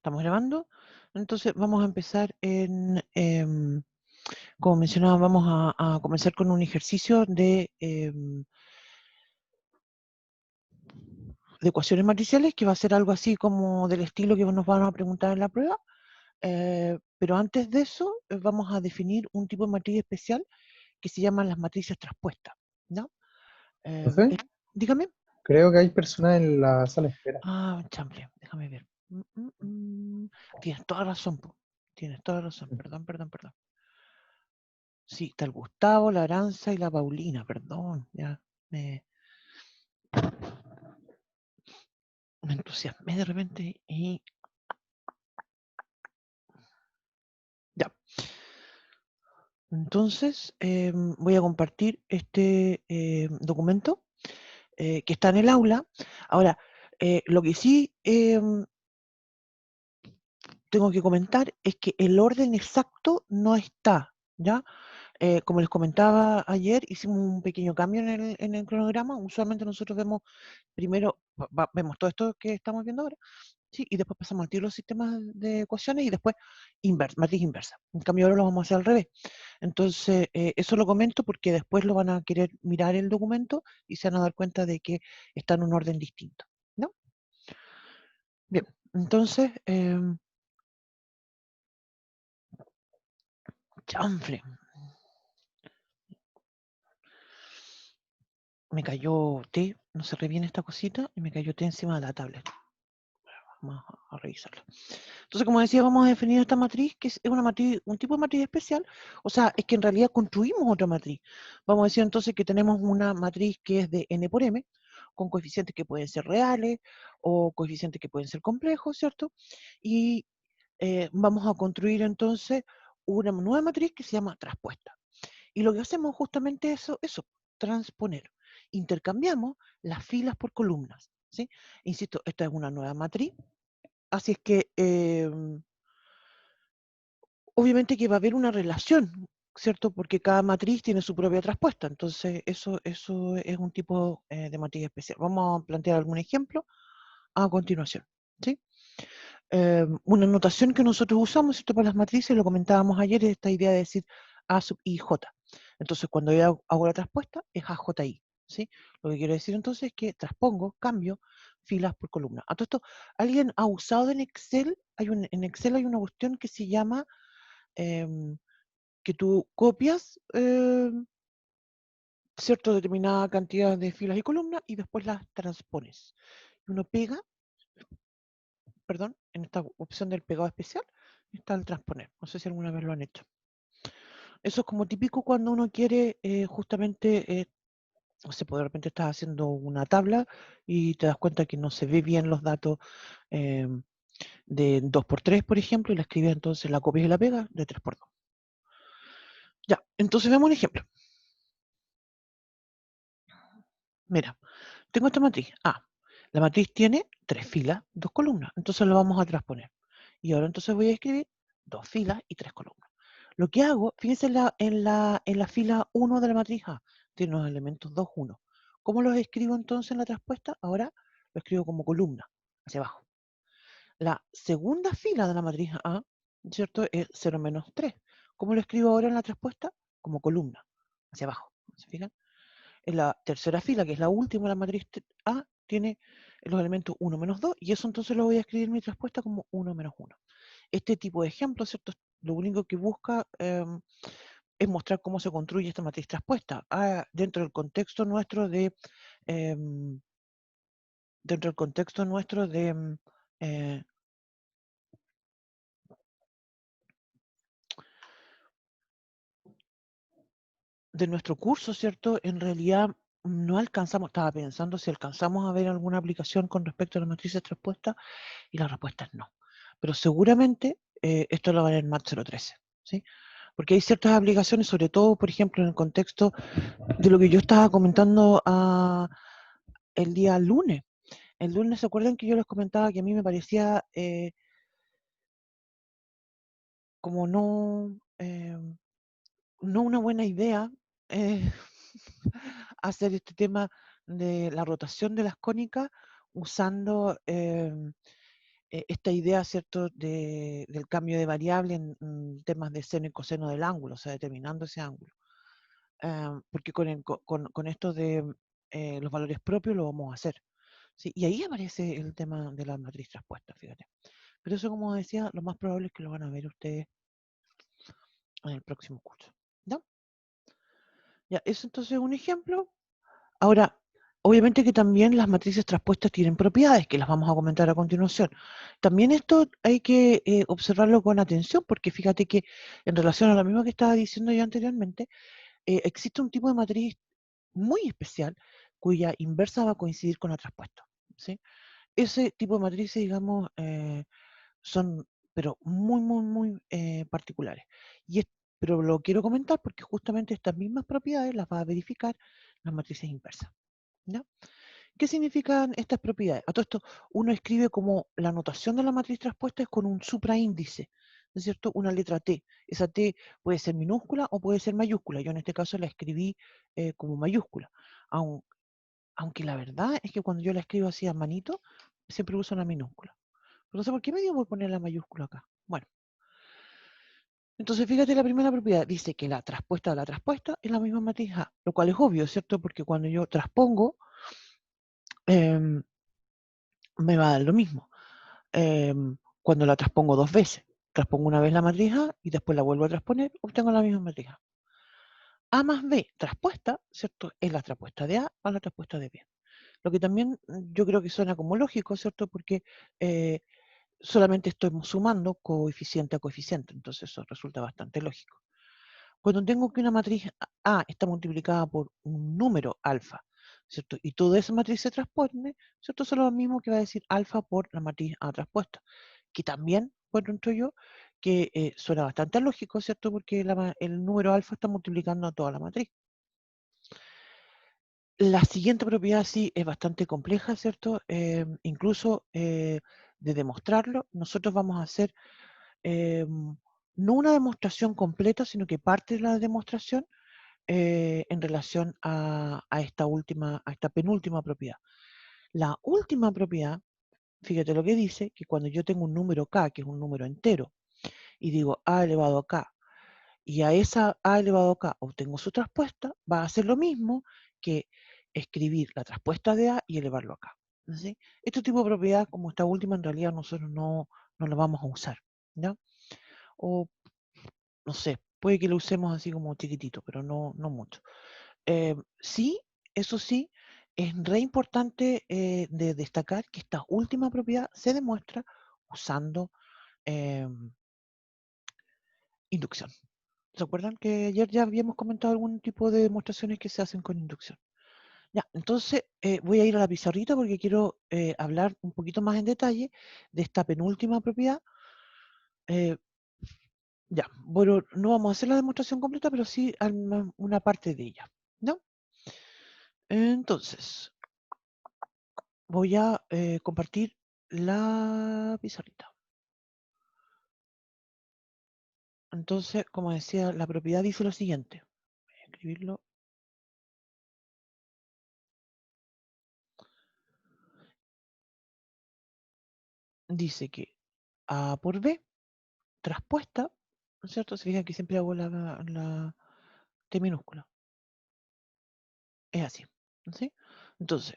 ¿Estamos grabando? Entonces vamos a empezar como mencionaba, vamos a comenzar con un ejercicio de ecuaciones matriciales, que va a ser algo así como del estilo que nos van a preguntar en la prueba. Pero antes de eso, vamos a definir un tipo de matriz especial que se llaman las matrices traspuestas, ¿no? Profe, Dígame. creo que hay personas en la sala de espera. Chample, déjame ver. Tienes toda razón, po. Tienes toda razón. Perdón. Sí, está el Gustavo, la Aranza y la Paulina, perdón. Ya me, me entusiasmé de repente y ya. Entonces, voy a compartir este documento que está en el aula. Ahora, lo que sí tengo que comentar es que el orden exacto no está, ¿ya? Como les comentaba ayer, hicimos un pequeño cambio en el cronograma. Usualmente nosotros vemos primero, vemos todo esto que estamos viendo ahora, ¿sí? Y después pasamos al tiro los sistemas de ecuaciones y después matriz inversa. En cambio ahora lo vamos a hacer al revés. Entonces, eso lo comento porque después lo van a querer mirar el documento y se van a dar cuenta de que está en un orden distinto, ¿no? Bien, entonces, chanfle, me cayó té, no se reviene esta cosita y me cayó té encima de la tablet. Vamos a revisarlo. Entonces, como decía, vamos a definir esta matriz, que es una matriz, un tipo de matriz especial. O sea, es que en realidad construimos otra matriz. Vamos a decir entonces que tenemos una matriz que es de n por m, con coeficientes que pueden ser reales o coeficientes que pueden ser complejos, ¿cierto? Y vamos a construir entonces una nueva matriz que se llama traspuesta. Y lo que hacemos justamente es eso, transponer. Intercambiamos las filas por columnas, ¿sí? Insisto, esta es una nueva matriz. Así es que obviamente que va a haber una relación, ¿cierto? Porque cada matriz tiene su propia traspuesta. Entonces, eso es un tipo de matriz especial. Vamos a plantear algún ejemplo a continuación, ¿sí? Una notación que nosotros usamos, ¿cierto? Para las matrices, lo comentábamos ayer, es esta idea de decir A sub I J. Entonces, cuando yo hago la traspuesta, es AJI, ¿sí? Lo que quiero decir entonces es que transpongo, cambio filas por columna. A todo esto, ¿alguien ha usado en Excel? En Excel hay una cuestión que se llama em, que tú copias cierta determinada cantidad de filas y columnas y después las transpones. Y uno pega, perdón, en esta opción del pegado especial, está el transponer. No sé si alguna vez lo han hecho. Eso es como típico cuando uno quiere justamente, no sé, pues de repente estás haciendo una tabla y te das cuenta que no se ve bien los datos de 2×3, por ejemplo, y la escribes entonces, la copias y la pegas de 3×2. Ya, entonces veamos un ejemplo. Mira, tengo esta matriz A. La matriz tiene 3 filas, 2 columnas. Entonces lo vamos a transponer. Y ahora entonces voy a escribir 2 filas y 3 columnas. Lo que hago, fíjense en la fila 1 de la matriz A, tiene los elementos 2, 1. ¿Cómo los escribo entonces en la traspuesta? Ahora lo escribo como columna, hacia abajo. La segunda fila de la matriz A, ¿cierto? Es 0 menos 3. ¿Cómo lo escribo ahora en la traspuesta? Como columna, hacia abajo. ¿Se fijan? En la tercera fila, que es la última, la matriz A, tiene los elementos 1 menos 2, y eso entonces lo voy a escribir en mi respuesta como 1 menos 1. Este tipo de ejemplo, ¿cierto? Lo único que busca es mostrar cómo se construye esta matriz traspuesta dentro del contexto nuestro em, dentro del contexto nuestro eh, de nuestro curso, ¿cierto? En realidad no alcanzamos, estaba pensando si alcanzamos a ver alguna aplicación con respecto a las matrices traspuestas, y la respuesta es no. Pero seguramente esto lo va a ver en Mat 013, ¿sí? Porque hay ciertas aplicaciones, sobre todo, por ejemplo, en el contexto de lo que yo estaba comentando el día lunes. El lunes, ¿se acuerdan que yo les comentaba que a mí me parecía como no una buena idea eh, hacer este tema de la rotación de las cónicas usando esta idea, ¿cierto?, del cambio de variable en temas de seno y coseno del ángulo, o sea, determinando ese ángulo. Porque con esto de los valores propios lo vamos a hacer. ¿Sí? Y ahí aparece el tema de la matriz traspuesta, fíjate. Pero eso, como decía, lo más probable es que lo van a ver ustedes en el próximo curso. ¿Ya? Ya, eso entonces es un ejemplo. Ahora, obviamente que también las matrices traspuestas tienen propiedades, que las vamos a comentar a continuación. También esto hay que observarlo con atención, porque fíjate que en relación a lo mismo que estaba diciendo yo anteriormente, existe un tipo de matriz muy especial cuya inversa va a coincidir con la traspuesta. ¿Sí? Ese tipo de matrices, digamos, son, pero muy particulares. Pero lo quiero comentar porque justamente estas mismas propiedades las va a verificar las matrices inversas. ¿Ya? ¿Qué significan estas propiedades? A todo esto, uno escribe como la notación de la matriz traspuesta es con un supraíndice, ¿no es cierto? Una letra T. Esa T puede ser minúscula o puede ser mayúscula. Yo en este caso la escribí como mayúscula. Aunque la verdad es que cuando yo la escribo así a manito, siempre uso una minúscula. Pero no sé por qué me dio por poner la mayúscula acá. Bueno, entonces fíjate la primera propiedad. Dice que la traspuesta de la traspuesta es la misma matriz A, lo cual es obvio, ¿cierto? Porque cuando yo transpongo, em, me va a dar lo mismo. Cuando la transpongo dos veces. Transpongo una vez la matriz A y después la vuelvo a transponer, obtengo la misma matriz A. A más B traspuesta, ¿cierto? Es la traspuesta de A a la traspuesta de B. Lo que también yo creo que suena como lógico, ¿cierto? Porque solamente estoy sumando coeficiente a coeficiente, entonces eso resulta bastante lógico. Cuando tengo que una matriz A está multiplicada por un número alfa, ¿cierto? Y toda esa matriz se transpone, ¿cierto? Eso es lo mismo que va a decir alfa por la matriz A traspuesta, que también, encuentro yo, que suena bastante lógico, ¿cierto? Porque el número alfa está multiplicando a toda la matriz. La siguiente propiedad sí es bastante compleja, ¿cierto? Incluso de demostrarlo, nosotros vamos a hacer no una demostración completa, sino que parte de la demostración en relación a esta penúltima propiedad. La última propiedad, fíjate lo que dice, que cuando yo tengo un número k, que es un número entero, y digo a elevado a k, y a esa a elevado a k obtengo su traspuesta, va a hacer lo mismo que escribir la traspuesta de a y elevarlo a k. ¿Sí? Este tipo de propiedad, como esta última, en realidad nosotros no la vamos a usar. ¿Ya? O no sé, puede que lo usemos así como chiquitito, pero no mucho. Sí, eso sí, es re importante de destacar que esta última propiedad se demuestra usando inducción. ¿Se acuerdan que ayer ya habíamos comentado algún tipo de demostraciones que se hacen con inducción? Ya, entonces voy a ir a la pizarrita porque quiero hablar un poquito más en detalle de esta penúltima propiedad. Ya, bueno, no vamos a hacer la demostración completa, pero sí una parte de ella, ¿no? Entonces, voy a compartir la pizarrita. Entonces, como decía, la propiedad dice lo siguiente. Voy a escribirlo. Dice que A por B, traspuesta, ¿no es cierto? Se fijan que siempre hago la T minúscula. Es así, ¿sí? Entonces,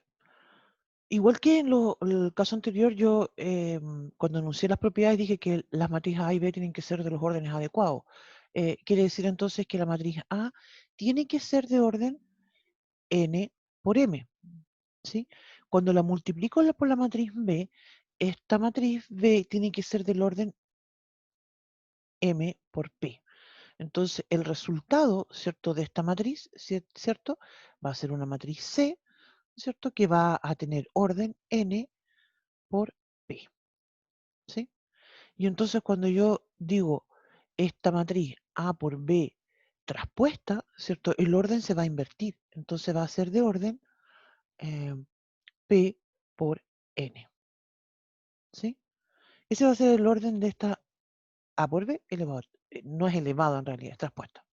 igual que en el caso anterior, yo cuando enuncié las propiedades dije que las matrices A y B tienen que ser de los órdenes adecuados. Quiere decir entonces que la matriz A tiene que ser de orden n por m, ¿sí? Cuando la multiplico por la matriz B, esta matriz B tiene que ser del orden m por p. Entonces, el resultado, ¿cierto?, de esta matriz, ¿cierto?, va a ser una matriz C, ¿cierto?, que va a tener orden n por p, ¿sí? Y entonces cuando yo digo esta matriz A por B traspuesta, ¿cierto? El orden se va a invertir. Entonces va a ser de orden P por N, ¿sí? Ese va a ser el orden de esta A por B elevado. No es elevado en realidad, es traspuesta.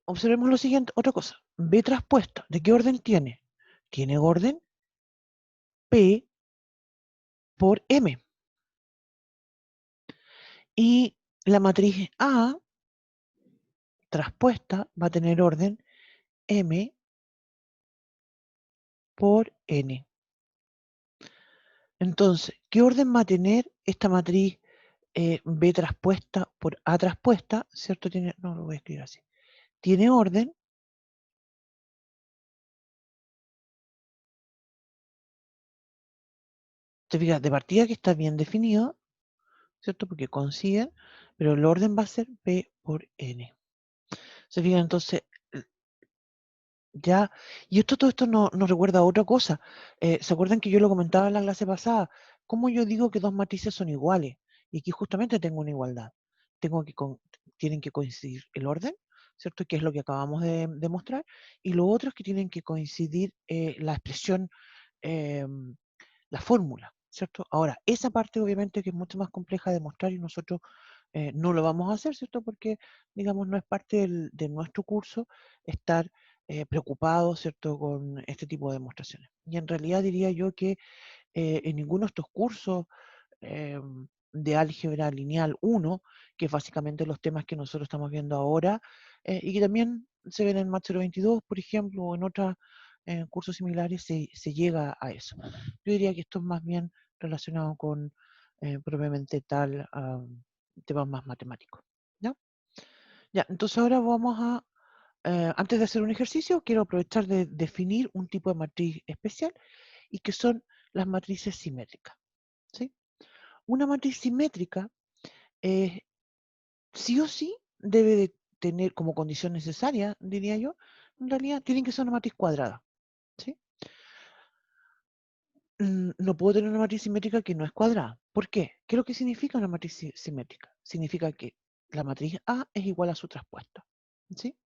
Observemos lo siguiente, otra cosa. B traspuesta, ¿de qué orden tiene? Tiene orden P por M. Y la matriz A traspuesta va a tener orden M por N. Entonces, ¿qué orden va a tener esta matriz B traspuesta por A traspuesta? ¿Cierto? No lo voy a escribir así. Tiene orden te fijas, de partida que está bien definido, ¿cierto? Porque coinciden, pero el orden va a ser P por N. Se fijan, entonces, ya, y todo esto nos recuerda a otra cosa. ¿Se acuerdan que yo lo comentaba en la clase pasada? ¿Cómo yo digo que dos matrices son iguales? Y aquí justamente tengo una igualdad. Tienen que coincidir el orden, ¿cierto? Que es lo que acabamos de demostrar. Y lo otro es que tienen que coincidir la expresión, la fórmula, ¿cierto? Ahora, esa parte obviamente que es mucho más compleja de mostrar y nosotros no lo vamos a hacer, ¿cierto? Porque, digamos, no es parte de nuestro curso estar preocupados, ¿cierto?, con este tipo de demostraciones. Y en realidad diría yo que en ninguno de estos cursos eh, de álgebra lineal 1, que es básicamente los temas que nosotros estamos viendo ahora, y que también se ven en Math 22, por ejemplo, o en otros cursos similares, se llega a eso. Yo diría que esto es más bien relacionado con propiamente tal temas más matemáticos. ¿Ya? Ya, entonces ahora vamos a, antes de hacer un ejercicio, quiero aprovechar de definir un tipo de matriz especial y que son las matrices simétricas. ¿Sí? Una matriz simétrica sí o sí debe de tener como condición necesaria, diría yo, en realidad tiene que ser una matriz cuadrada. ¿Sí? No puedo tener una matriz simétrica que no es cuadrada. ¿Por qué? ¿Qué es lo que significa una matriz simétrica? Significa que la matriz A es igual a su traspuesta. ¿Sí?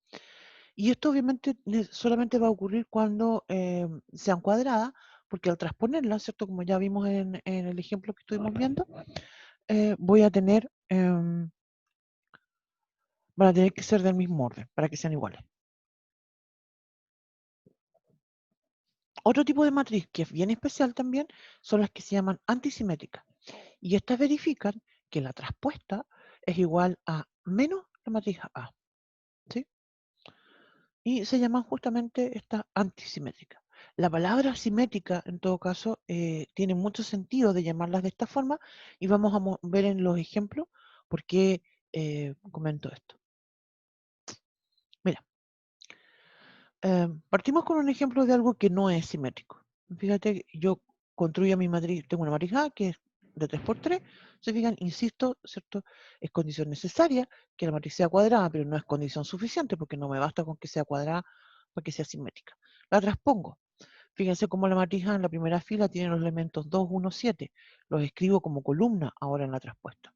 Y esto obviamente solamente va a ocurrir cuando sean cuadradas, porque al transponerla, ¿cierto? Como ya vimos en el ejemplo que estuvimos viendo, voy a tener, van a tener que ser del mismo orden, para que sean iguales. Otro tipo de matriz que es bien especial también son las que se llaman antisimétricas. Y estas verifican que la traspuesta es igual a menos la matriz A. ¿Sí? Y se llaman justamente estas antisimétricas. La palabra simétrica, en todo caso, tiene mucho sentido de llamarlas de esta forma y vamos a ver en los ejemplos por qué comento esto. Mira, partimos con un ejemplo de algo que no es simétrico. Fíjate, yo construyo mi matriz, tengo una matriz A que es de 3 por 3. Se fijan, insisto, ¿cierto? Es condición necesaria que la matriz sea cuadrada, pero no es condición suficiente porque no me basta con que sea cuadrada para que sea simétrica. La transpongo. Fíjense cómo la matriz A en la primera fila tiene los elementos 2, 1, 7. Los escribo como columna ahora en la traspuesta.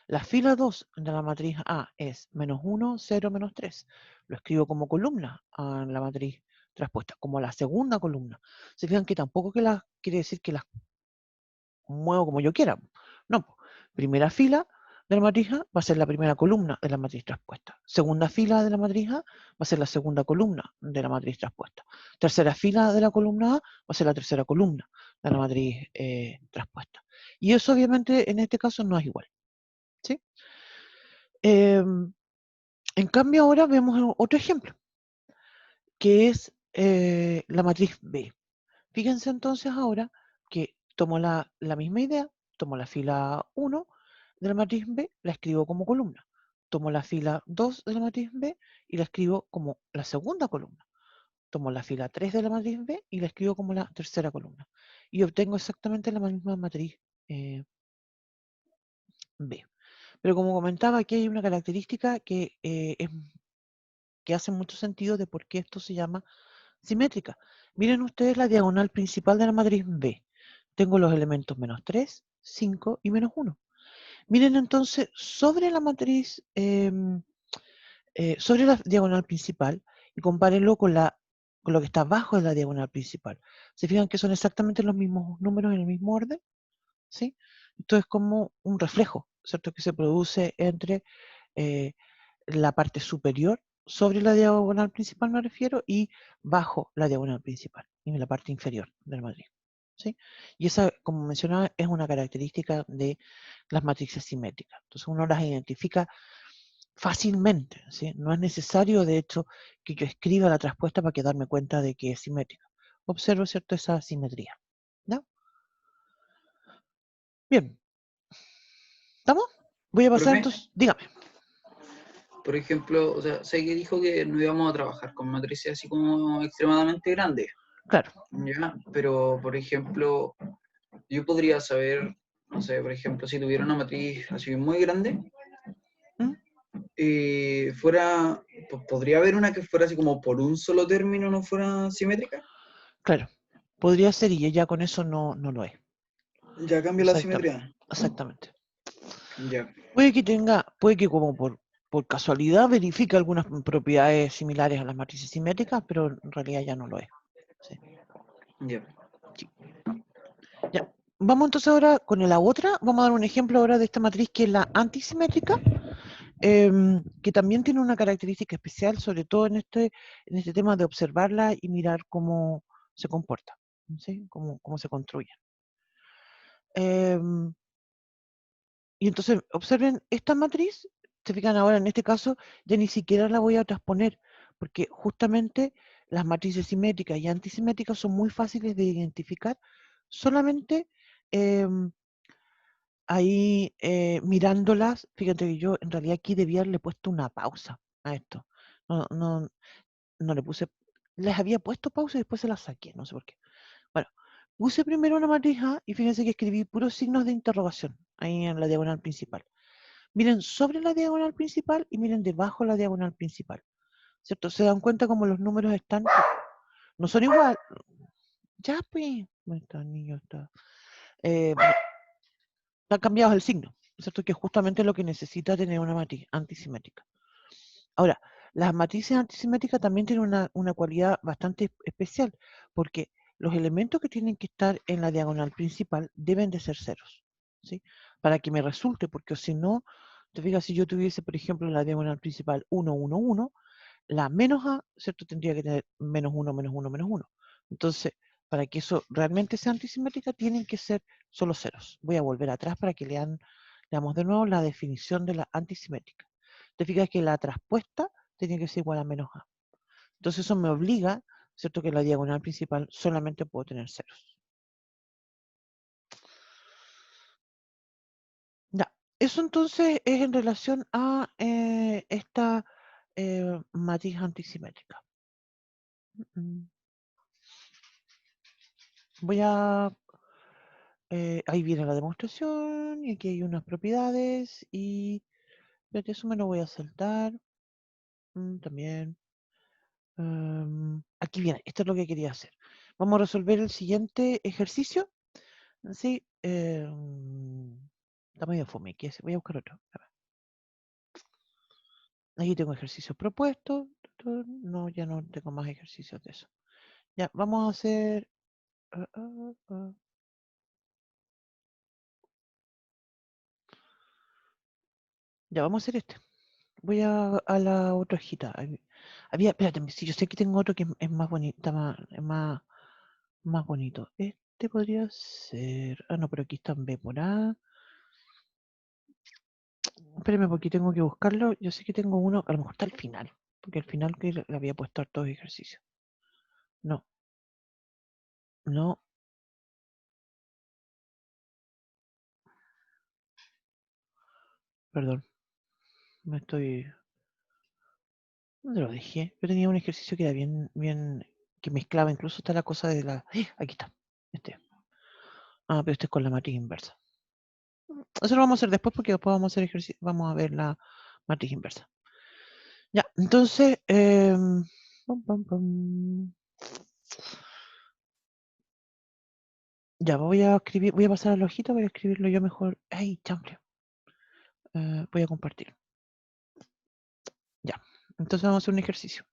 La fila 2 de la matriz A es menos 1, 0, menos 3. Lo escribo como columna en la matriz traspuesta, como la segunda columna. Se fijan que tampoco quiere decir que las muevo como yo quiera. No, primera fila de la matriz A va a ser la primera columna de la matriz traspuesta. Segunda fila de la matriz A va a ser la segunda columna de la matriz traspuesta. Tercera fila de la columna A va a ser la tercera columna de la matriz traspuesta. Y eso obviamente en este caso no es igual. ¿Sí? En cambio ahora vemos otro ejemplo, que es la matriz B. Fíjense entonces ahora que tomo la misma idea, tomo la fila 1 de la matriz B, la escribo como columna. Tomo la fila 2 de la matriz B y la escribo como la segunda columna. Tomo la fila 3 de la matriz B y la escribo como la tercera columna. Y obtengo exactamente la misma matriz B. Pero como comentaba, aquí hay una característica que hace mucho sentido de por qué esto se llama simétrica. Miren ustedes la diagonal principal de la matriz B. Tengo los elementos menos 3, 5 y menos 1. Miren entonces sobre la matriz, sobre la diagonal principal y compárenlo con lo que está abajo de la diagonal principal. ¿Se fijan que son exactamente los mismos números en el mismo orden? ¿Sí? Esto es como un reflejo, ¿cierto? Que se produce entre eh, la parte superior, sobre la diagonal principal me refiero, y bajo la diagonal principal, en la parte inferior del matriz. ¿sí? Y esa, como mencionaba, es una característica de las matrices simétricas. Entonces uno las identifica fácilmente, ¿sí? No es necesario, de hecho, que yo escriba la traspuesta para que darme cuenta de que es simétrica. Observo, ¿cierto?, esa simetría. ¿No? Bien. ¿Estamos? Voy a pasar Profe, entonces, dígame. por ejemplo, o sea, sé que dijo que no íbamos a trabajar con matrices así como extremadamente grandes, Claro. ¿ya? Pero, por ejemplo, yo podría saber, no sé, por ejemplo, si tuviera una matriz así muy grande, ¿Mm? podría haber una que fuera así como por un solo término no fuera simétrica. Claro. Podría ser y ya con eso no lo es. Ya cambia la Exactamente. simetría. Exactamente. Ya, Puede que como por casualidad verifique algunas propiedades similares a las matrices simétricas, pero en realidad ya no lo es. Sí. ya. Sí. Ya. Vamos entonces ahora con la otra. Vamos a dar un ejemplo ahora de esta matriz que es la antisimétrica, que también tiene una característica especial, sobre todo en este tema de observarla y mirar cómo se comporta, ¿sí? Cómo se construye. Y entonces observen esta matriz, se fijan ahora en este caso, ya ni siquiera la voy a transponer, porque justamente las matrices simétricas y antisimétricas son muy fáciles de identificar, solamente ahí mirándolas. Fíjate que yo en realidad aquí debía haberle puesto una pausa a esto. No, no, no le puse, les había puesto pausa y después se las saqué, no sé por qué. Bueno, puse primero una matriz A y fíjense que escribí puros signos de interrogación ahí en la diagonal principal. Miren sobre la diagonal principal y miren debajo de la diagonal principal. ¿Cierto? Se dan cuenta como los números no son igual. Ya, pues, está el niño, están cambiados el signo, ¿cierto? Que es justamente lo que necesita tener una matriz antisimétrica. Ahora, las matrices antisimétricas también tienen una cualidad bastante especial, porque los elementos que tienen que estar en la diagonal principal deben de ser ceros, ¿sí? Para que me resulte, porque si no, te fijas, si yo tuviese, por ejemplo, en la diagonal principal 1, 1, 1, la menos A, ¿cierto? Tendría que tener menos 1, menos 1, menos 1. Entonces, para que eso realmente sea antisimétrica, tienen que ser solo ceros. Voy a volver atrás para que leamos de nuevo la definición de la antisimétrica. Te fijas que la traspuesta tiene que ser igual a menos A. Entonces eso me obliga, ¿cierto?, que en la diagonal principal solamente puedo tener ceros. Ya, eso entonces es en relación a esta matriz antisimétrica. Voy a... ahí viene la demostración y aquí hay unas propiedades y... Espérate, eso me lo voy a saltar. También. Aquí viene, esto es lo que quería hacer. Vamos a resolver el siguiente ejercicio. Sí, está medio fome. Voy a buscar otro. A ver. Aquí tengo ejercicios propuestos. No, ya no tengo más ejercicios de eso. Ya, vamos a hacer... Ya, vamos a hacer este. Voy a la otra hojita. Espérate, si yo sé que tengo otro que es más bonito, más bonito. Este podría ser... Ah, no, pero aquí está en B por A. Espérame, porque tengo que buscarlo. Yo sé que tengo uno, a lo mejor está al final, porque al final que le había puesto hartos ejercicios. No, no, perdón, me estoy... ¿Dónde lo dejé? Yo tenía un ejercicio que era bien, que mezclaba, incluso está la cosa de la... Aquí está, este. Ah, pero este es con la matriz inversa. Eso lo vamos a hacer después porque después vamos a hacer ejercicio, vamos a ver la matriz inversa. Ya, entonces, pum, pum. Ya, voy a escribir, voy a pasar a la hojita, voy a escribirlo yo mejor. Ay, chample. Voy a compartir. Ya, entonces vamos a hacer un ejercicio.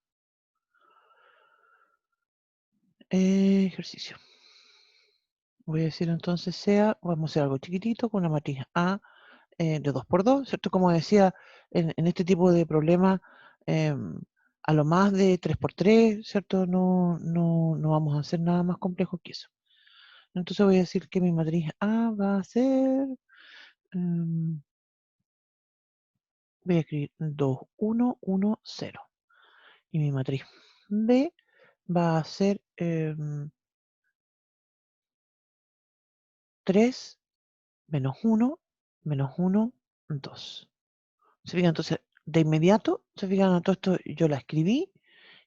Ejercicio. Voy a decir entonces vamos a hacer algo chiquitito con una matriz A de 2 por 2, ¿cierto? Como decía, en este tipo de problemas, a lo más de 3 por 3, ¿cierto? No vamos a hacer nada más complejo que eso. Entonces voy a decir que mi matriz A va a ser, voy a escribir 2, 1, 1, 0. Y mi matriz B va a ser 3, menos 1, menos 1, 2. ¿Se fijan? Entonces, de inmediato, se fijan, todo esto yo la escribí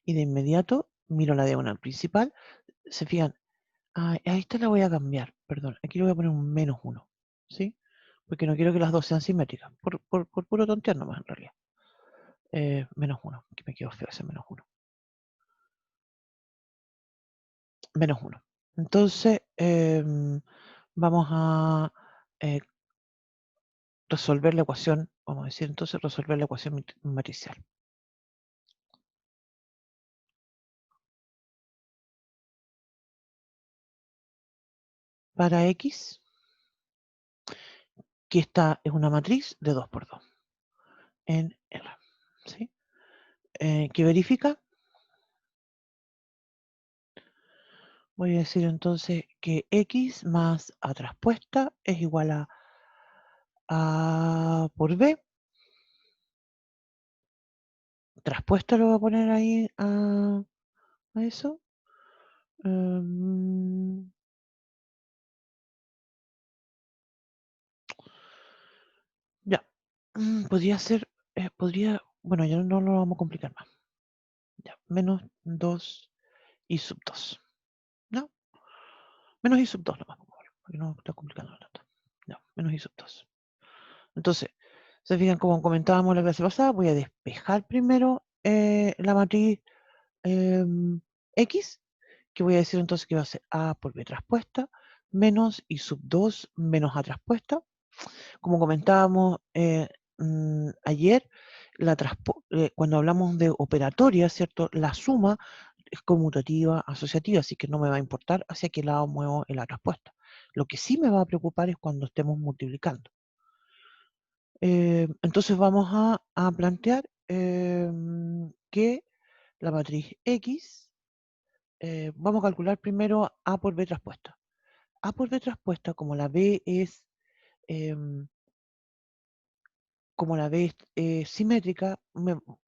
y de inmediato miro la diagonal principal. Se fijan, a esta la voy a cambiar, perdón, aquí le voy a poner un menos 1, ¿sí? Porque no quiero que las dos sean simétricas, por puro tontear nomás en realidad. Menos 1, que me quedó feo ese menos 1. Menos 1. Entonces, vamos a resolver la ecuación, vamos a decir entonces resolver la ecuación matricial. Para X, que esta es una matriz de 2 por 2 en R, ¿sí? ¿Qué verifica? Voy a decir entonces que X más A traspuesta es igual a A por B. Traspuesta lo voy a poner ahí a eso. Ya. Podría ser, bueno, ya no lo vamos a complicar más. Ya, menos 2 y sub 2. ¿No? Menos i sub 2 nomás, porque no está complicando tanto. No, menos i sub 2. Entonces, se fijan, como comentábamos la clase pasada, voy a despejar primero la matriz X, que voy a decir entonces que va a ser A por B traspuesta, menos i sub 2 menos A traspuesta. Como comentábamos ayer, cuando hablamos de operatoria, ¿cierto? La suma es conmutativa, asociativa, así que no me va a importar hacia qué lado muevo la traspuesta. Lo que sí me va a preocupar es cuando estemos multiplicando. Entonces vamos a plantear que la matriz X, vamos a calcular primero A por B traspuesta. A por B traspuesta, como la B es simétrica,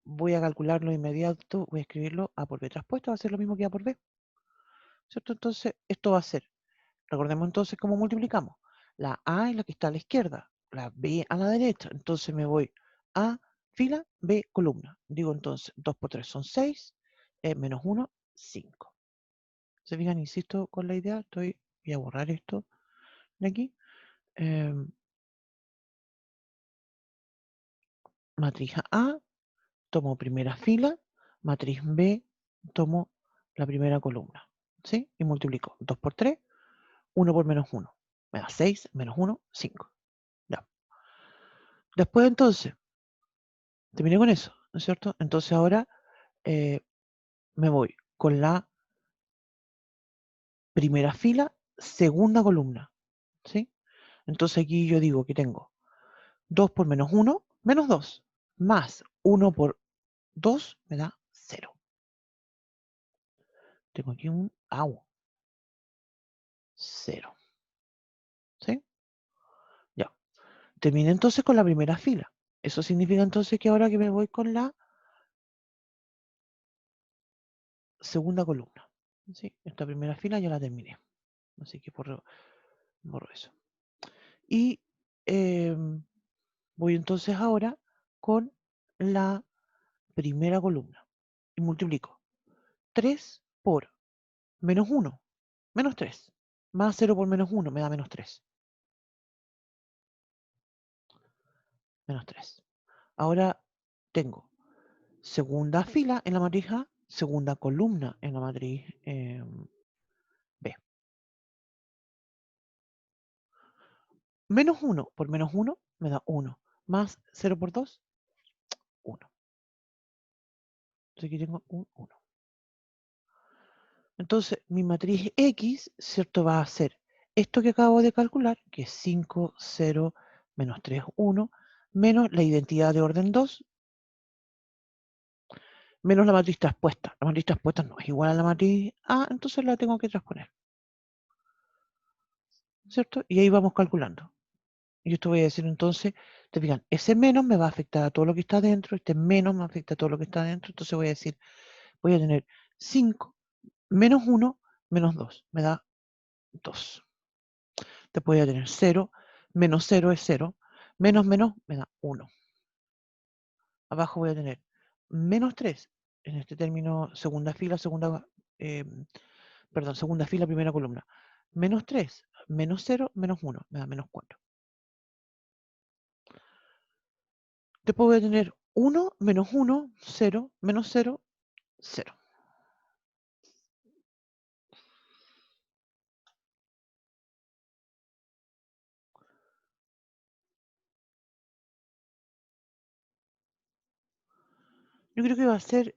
voy a calcularlo de inmediato, voy a escribirlo A por B traspuesta, va a ser lo mismo que A por B, ¿cierto? Entonces, esto va a ser, recordemos entonces cómo multiplicamos. La A es la que está a la izquierda, la B a la derecha, entonces me voy A fila, B columna. Digo entonces, 2 por 3 son 6, menos 1, 5. ¿Se fijan? Insisto con la idea, voy a borrar esto de aquí. Matriz A, tomo primera fila, matriz B, tomo la primera columna, ¿sí? Y multiplico 2 por 3, 1 por menos 1. Me da 6, menos 1, 5. Ya. Después entonces, terminé con eso, ¿no es cierto? Entonces ahora me voy con la primera fila, segunda columna, ¿sí? Entonces aquí yo digo que tengo 2 por menos 1, menos 2, más 1 por 2 me da 0. Tengo aquí un 0. ¿Sí? Ya. Terminé entonces con la primera fila. Eso significa entonces que ahora que me voy con la segunda columna. ¿Sí? Esta primera fila ya la terminé. Así que borro eso. Y voy entonces ahora con la primera columna. Y multiplico 3 por menos 1, menos 3. Más 0 por menos 1 me da menos 3. Menos 3. Ahora tengo segunda fila en la matriz A, segunda columna en la matriz B. Menos 1 por menos 1 me da 1. Más 0 por 2, 1. Entonces aquí tengo un 1. Entonces mi matriz X, ¿cierto? Va a ser esto que acabo de calcular, que es 5, 0, menos 3, 1, menos la identidad de orden 2, menos la matriz traspuesta. La matriz traspuesta no es igual a la matriz A, entonces la tengo que transponer. ¿cierto? Y ahí vamos calculando. Yo te voy a decir entonces, te fijan, ese menos me va a afectar a todo lo que está dentro, este menos me afecta a todo lo que está dentro, entonces voy a decir, voy a tener 5 menos 1 menos 2, me da 2. Después voy a tener 0, menos 0 es 0, menos menos me da 1. Abajo voy a tener menos 3, en este término, segunda fila, segunda fila, primera columna. Menos 3, menos 0, menos 1, me da menos 4. Después voy a tener 1, menos 1, 0, menos 0, 0. Yo creo que va a ser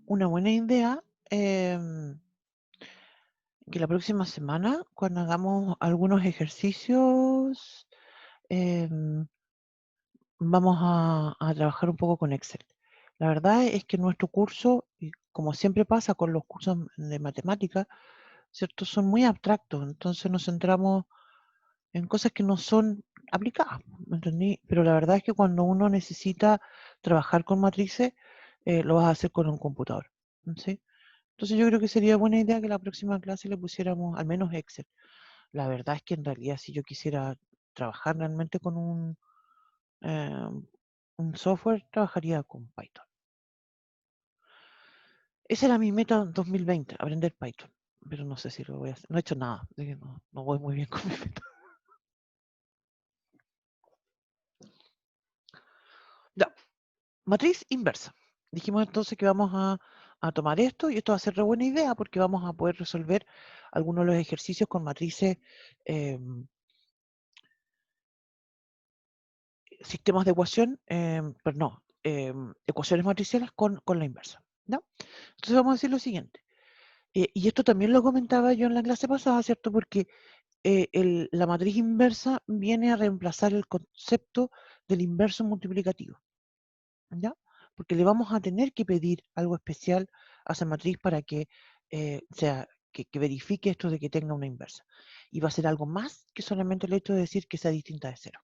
una buena idea que la próxima semana, cuando hagamos algunos ejercicios, vamos a trabajar un poco con Excel. La verdad es que nuestro curso, y como siempre pasa con los cursos de matemática, ¿cierto? Son muy abstractos, entonces nos centramos en cosas que no son aplicadas, ¿me entendí? Pero la verdad es que cuando uno necesita trabajar con matrices, lo vas a hacer con un computador, ¿sí? Entonces yo creo que sería buena idea que la próxima clase le pusiéramos al menos Excel. La verdad es que en realidad si yo quisiera trabajar realmente con un software, trabajaría con Python. Esa era mi meta en 2020, aprender Python. Pero no sé si lo voy a hacer. No he hecho nada, así que no voy muy bien con mi meta. Ya, matriz inversa. Dijimos entonces que vamos a tomar esto y esto va a ser re buena idea porque vamos a poder resolver algunos de los ejercicios con matrices, sistemas de ecuación, pero no, ecuaciones matriciales con la inversa. ¿No? Entonces vamos a decir lo siguiente. Y esto también lo comentaba yo en la clase pasada, ¿cierto? Porque la matriz inversa viene a reemplazar el concepto del inverso multiplicativo, ¿ya? Porque le vamos a tener que pedir algo especial a esa matriz para que que verifique esto de que tenga una inversa. Y va a ser algo más que solamente el hecho de decir que sea distinta de cero.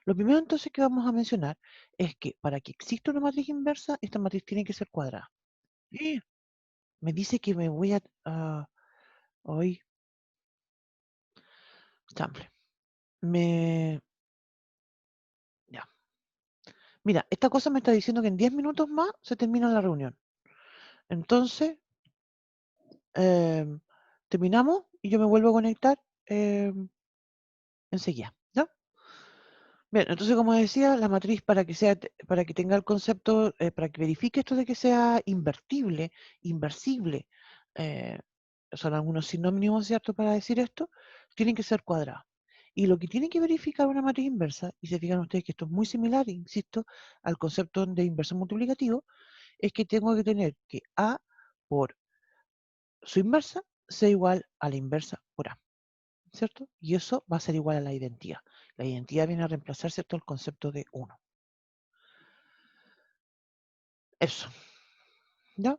Lo primero entonces que vamos a mencionar es que para que exista una matriz inversa, esta matriz tiene que ser cuadrada. Me dice que me voy a hoy, sample. Ya. Mira, esta cosa me está diciendo que en 10 minutos más se termina la reunión. Entonces, terminamos y yo me vuelvo a conectar enseguida. ¿Ya? Bien, entonces como decía, la matriz para que tenga el concepto, para que verifique esto de que sea invertible, inversible, eh, son algunos sinónimos, ¿cierto? Para decir esto, tienen que ser cuadrados. Y lo que tiene que verificar una matriz inversa, y se fijan ustedes que esto es muy similar, insisto, al concepto de inversión multiplicativo, es que tengo que tener que A por su inversa sea igual a la inversa por A, ¿cierto? Y eso va a ser igual a la identidad. La identidad viene a reemplazar, ¿cierto?, el concepto de 1. Eso, ¿ya?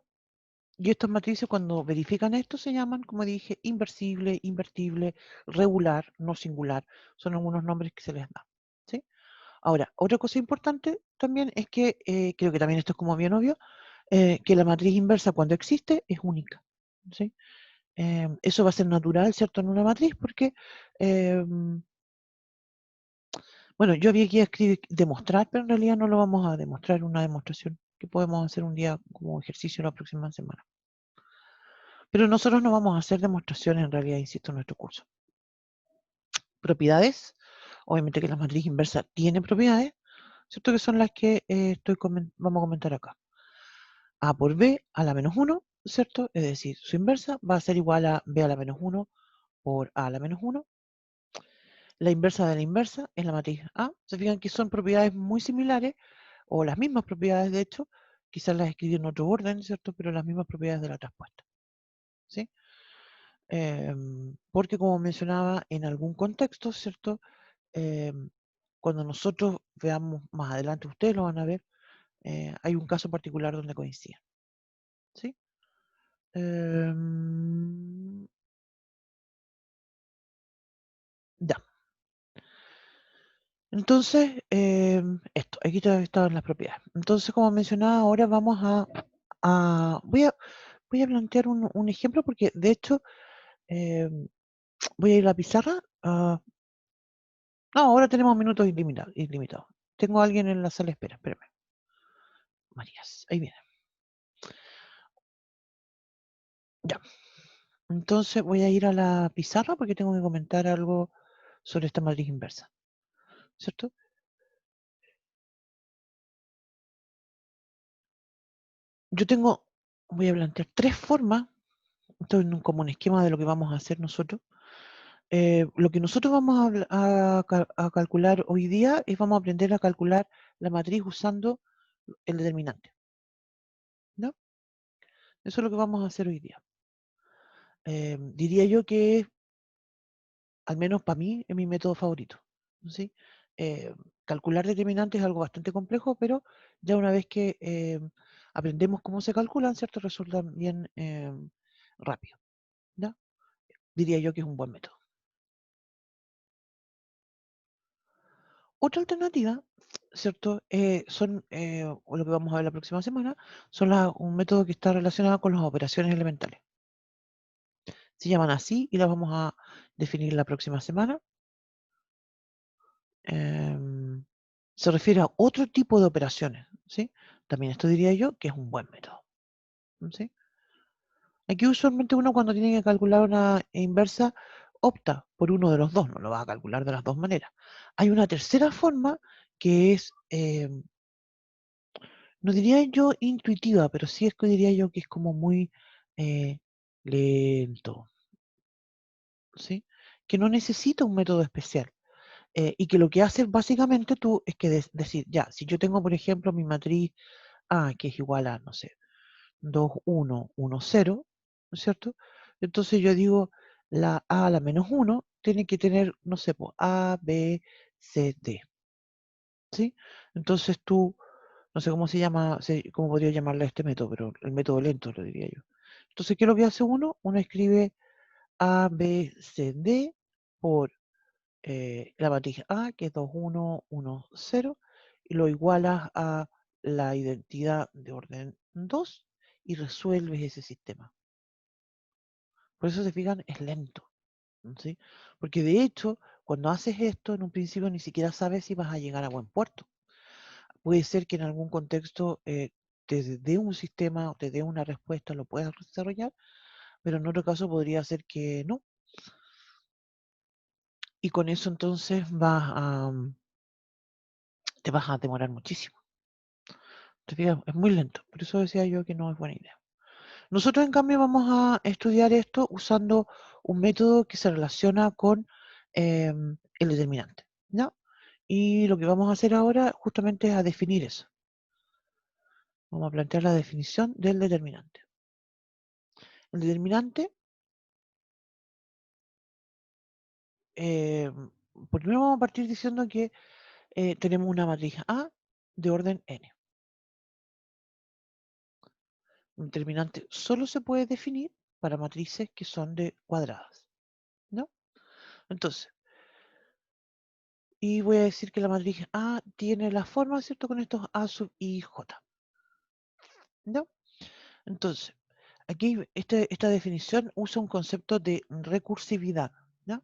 Y estas matrices cuando verifican esto se llaman, como dije, inversible, invertible, regular, no singular. Son algunos nombres que se les da, ¿sí? Ahora, otra cosa importante también es que, creo que también esto es como bien obvio, que la matriz inversa cuando existe es única, ¿sí? Eso va a ser natural, ¿cierto? En una matriz porque, bueno, yo había que escribir, demostrar, pero en realidad no lo vamos a demostrar en una demostración que podemos hacer un día como ejercicio la próxima semana. Pero nosotros no vamos a hacer demostraciones en realidad, insisto, en nuestro curso. Propiedades, obviamente que la matriz inversa tiene propiedades, ¿cierto? Que son las que vamos a comentar acá. A por B a la menos 1, ¿cierto? Es decir, su inversa va a ser igual a B a la menos 1 por A a la menos 1. La inversa de la inversa es la matriz A. Se fijan que son propiedades muy similares, o las mismas propiedades de hecho, quizás las escribí en otro orden, ¿cierto? Pero las mismas propiedades de la traspuesta, ¿sí? Porque como mencionaba en algún contexto, ¿cierto? Em, Cuando nosotros veamos más adelante, ustedes lo van a ver, hay un caso particular donde coinciden, ¿sí? Ya. Entonces, aquí están las propiedades. Entonces, como mencionaba, ahora vamos voy a plantear un ejemplo porque, de hecho, voy a ir a la pizarra. No, ahora tenemos minutos ilimitados. Tengo a alguien en la sala de espera, espérame. Marías, ahí viene. Ya. Entonces voy a ir a la pizarra porque tengo que comentar algo sobre esta matriz inversa. ¿Cierto? Voy a plantear tres formas. Esto es como un esquema de lo que vamos a hacer nosotros. Lo que nosotros vamos a calcular hoy día es vamos a aprender a calcular la matriz usando el determinante. ¿No? Eso es lo que vamos a hacer hoy día. Diría yo que, al menos para mí, es mi método favorito. ¿Sí? Calcular determinantes es algo bastante complejo, pero ya una vez que aprendemos cómo se calculan, ¿cierto? Resultan bien rápido. ¿Ya? Diría yo que es un buen método. Otra alternativa, ¿cierto? O lo que vamos a ver la próxima semana, son un método que está relacionado con las operaciones elementales. Se llaman así y las vamos a definir la próxima semana. Se refiere a otro tipo de operaciones, ¿sí? También esto diría yo que es un buen método, ¿sí? Aquí usualmente uno cuando tiene que calcular una inversa opta por uno de los dos, no lo va a calcular de las dos maneras. Hay una tercera forma que es, no diría yo intuitiva, pero sí es que diría yo que es como muy eh, lento, ¿sí? Que no necesita un método especial. Y que lo que hace básicamente tú es que decir, ya, si yo tengo, por ejemplo, mi matriz A, que es igual a, no sé, 2, 1, 1, 0, ¿no es cierto? Entonces yo digo, la A, la menos 1, tiene que tener, no sé, pues, A, B, C, D, ¿sí? Entonces tú, no sé cómo se llama, cómo podría llamarle a este método, pero el método lento lo diría yo. Entonces, ¿qué es lo que hace uno? Uno escribe A, B, C, D por la matriz A, que es 2, 1, 1, 0, y lo igualas a la identidad de orden 2 y resuelves ese sistema. Por eso se fijan, es lento, ¿sí? Porque de hecho, cuando haces esto, en un principio ni siquiera sabes si vas a llegar a buen puerto. Puede ser que en algún contexto te dé un sistema o te dé una respuesta, lo puedas desarrollar, pero en otro caso podría ser que no. Y con eso entonces te vas a demorar muchísimo. ¿Te fijas? Es muy lento. Por eso decía yo que no es buena idea. Nosotros, en cambio, vamos a estudiar esto usando un método que se relaciona con el determinante, ¿no? Y lo que vamos a hacer ahora justamente es a definir eso. Vamos a plantear la definición del determinante. El determinante, primero vamos a partir diciendo que tenemos una matriz A de orden n. Un determinante solo se puede definir para matrices que son de cuadradas, ¿no? Entonces, y voy a decir que la matriz A tiene la forma, ¿cierto? Con estos A sub I, J, ¿no? Entonces, aquí esta definición usa un concepto de recursividad, ¿no?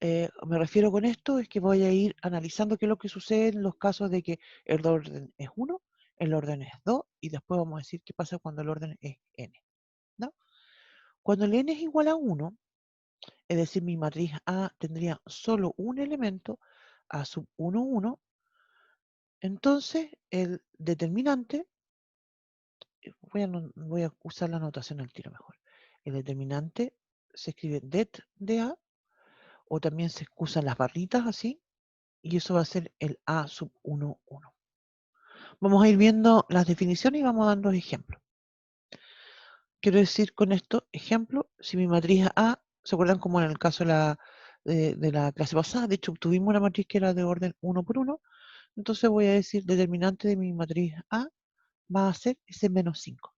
Me refiero con esto es que voy a ir analizando qué es lo que sucede en los casos de que el orden es 1, el orden es 2, y después vamos a decir qué pasa cuando el orden es n, ¿no? Cuando el n es igual a 1, es decir, mi matriz A tendría solo un elemento, A sub 1, 1, entonces el determinante, voy a usar la notación al tiro mejor. El determinante se escribe det de A, o también se usan las barritas así, y eso va a ser el A sub 1, 1. Vamos a ir viendo las definiciones y vamos dando ejemplos. Quiero decir con esto, ejemplo, si mi matriz A, ¿se acuerdan como en el caso de la clase pasada? De hecho, obtuvimos una matriz que era de orden 1 por 1, entonces voy a decir determinante de mi matriz A va a ser ese menos 5.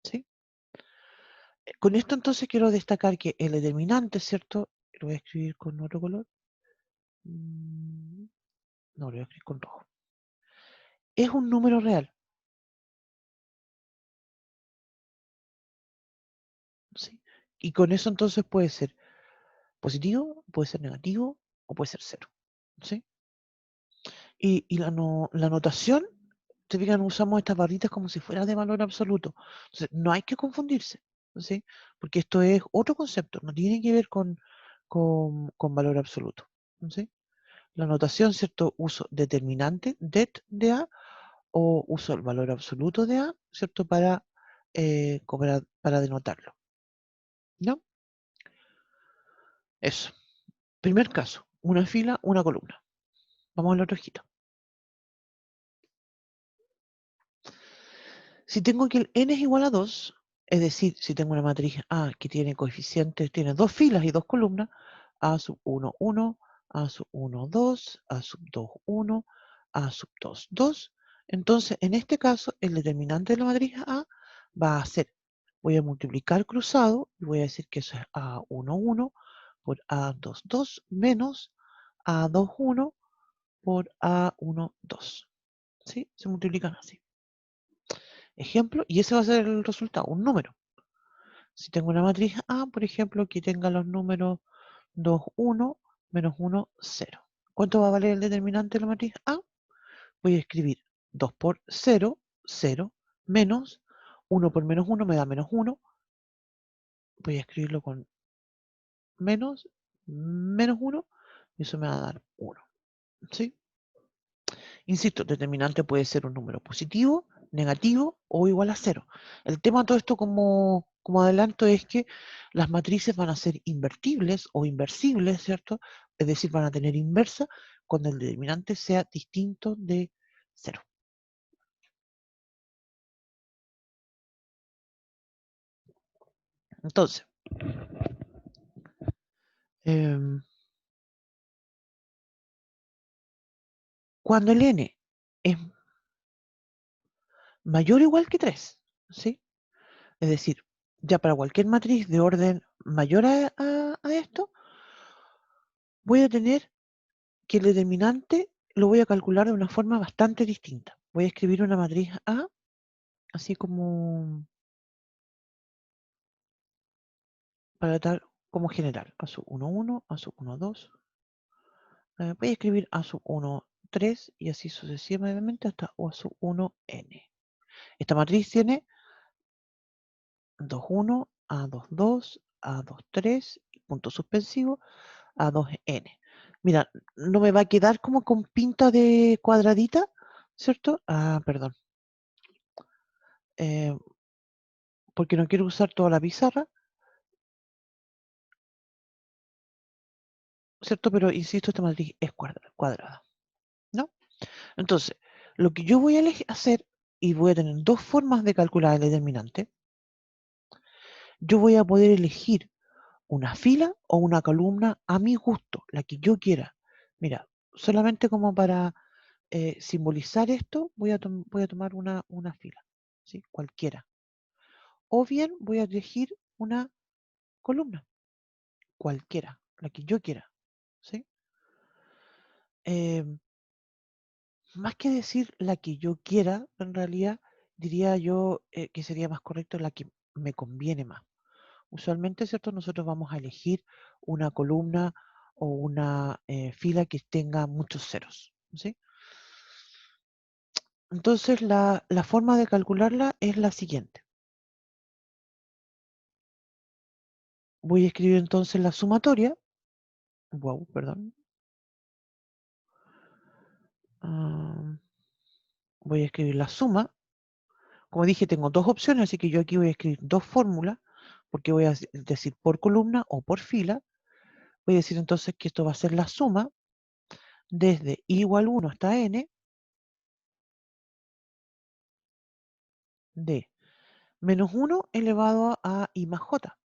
¿Sí? Con esto entonces quiero destacar que el determinante, ¿cierto? Lo voy a escribir con otro color. No, lo voy a escribir con rojo. Es un número real. ¿Sí? Y con eso entonces puede ser positivo, puede ser negativo o puede ser cero. ¿Sí? Y la notación, te fijan, usamos estas barritas como si fuera de valor absoluto. Entonces, no hay que confundirse, ¿sí? Porque esto es otro concepto, no tiene que ver con valor absoluto. ¿Sí? La notación, ¿cierto? Uso determinante, det de A, o uso el valor absoluto de A, ¿cierto? Para denotarlo. ¿No? Eso. Primer caso, una fila, una columna. Vamos a la otra hojita. Si tengo que el n es igual a 2, es decir, si tengo una matriz A que tiene coeficientes, tiene dos filas y dos columnas, A sub 1, 1, A sub 1, 2, A sub 2, 1, A sub 2, 2. Entonces, en este caso, el determinante de la matriz A va a ser, voy a multiplicar cruzado y voy a decir que eso es A1, 1 por A2, 2 menos A2, 1 por A1, 2. ¿Sí? Se multiplican así. Ejemplo, y ese va a ser el resultado, un número. Si tengo una matriz A, por ejemplo, que tenga los números 2, 1, menos 1, 0. ¿Cuánto va a valer el determinante de la matriz A? Voy a escribir 2 por 0, 0, menos 1 por menos 1 me da menos 1. Voy a escribirlo con menos 1 y eso me va a dar 1. ¿Sí? Insisto, determinante puede ser un número positivo, negativo o igual a 0. El tema de todo esto como adelanto es que las matrices van a ser invertibles o inversibles, ¿cierto? Es decir, van a tener inversa cuando el determinante sea distinto de 0. Entonces, cuando el n es mayor o igual que 3, ¿sí? Es decir, ya para cualquier matriz de orden mayor a esto, voy a tener que el determinante lo voy a calcular de una forma bastante distinta. Voy a escribir una matriz A, así como para tal como general. A sub 1, 1, A sub 1, 2. Voy a escribir A sub 1, 3 y así sucesivamente hasta A sub 1, N. Esta matriz tiene 2, 1, A2, 2, A2, 3, punto suspensivo, A2, N. Mira, no me va a quedar como con pinta de cuadradita, ¿cierto? Perdón. Porque no quiero usar toda la pizarra, ¿cierto? Pero insisto, esta matriz es cuadrada, ¿no? Entonces, lo que yo voy a hacer, y voy a tener dos formas de calcular el determinante, yo voy a poder elegir una fila o una columna a mi gusto, la que yo quiera. Mira, solamente como para simbolizar esto, voy a tomar una fila, ¿sí? Cualquiera. O bien voy a elegir una columna, cualquiera, la que yo quiera, ¿sí? Más que decir la que yo quiera, en realidad diría yo que sería más correcto la que me conviene más. Usualmente, ¿cierto? Nosotros vamos a elegir una columna o una fila que tenga muchos ceros, ¿sí? Entonces, la forma de calcularla es la siguiente. Voy a escribir entonces la sumatoria. Wow, perdón. Voy a escribir la suma. Como dije, tengo dos opciones, así que yo aquí voy a escribir dos fórmulas, porque voy a decir por columna o por fila. Voy a decir entonces que esto va a ser la suma desde i igual 1 hasta n de menos 1 elevado a i más j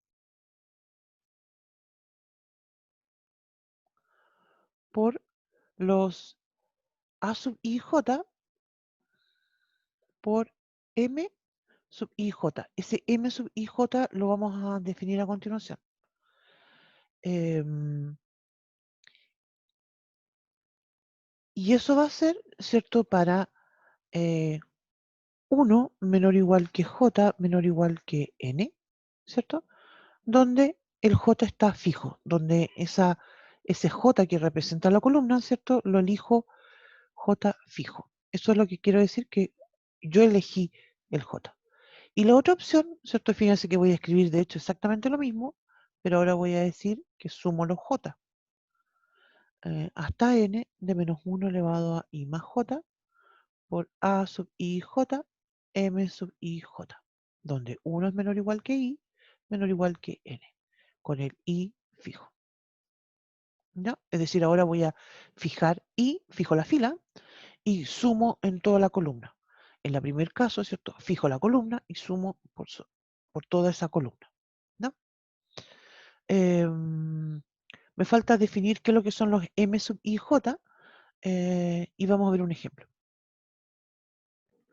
por los a sub i j por m sub ij. Ese m sub ij lo vamos a definir a continuación. Y eso va a ser, ¿cierto? Para 1 menor o igual que j menor o igual que n, ¿cierto? Donde el j está fijo, donde ese j que representa la columna, ¿cierto? Lo elijo j fijo. Eso es lo que quiero decir, que yo elegí el j. Y la otra opción, ¿cierto? Fíjense que voy a escribir de hecho exactamente lo mismo, pero ahora voy a decir que sumo los j. Hasta n de menos 1 elevado a i más j por a sub i j m sub i j, donde 1 es menor o igual que i, menor o igual que n, con el i fijo. ¿Ya? Es decir, ahora voy a fijar i, fijo la fila, y sumo en toda la columna. En el primer caso, ¿cierto? Fijo la columna y sumo por toda esa columna. ¿No? Me falta definir qué es lo que son los m sub i j y vamos a ver un ejemplo.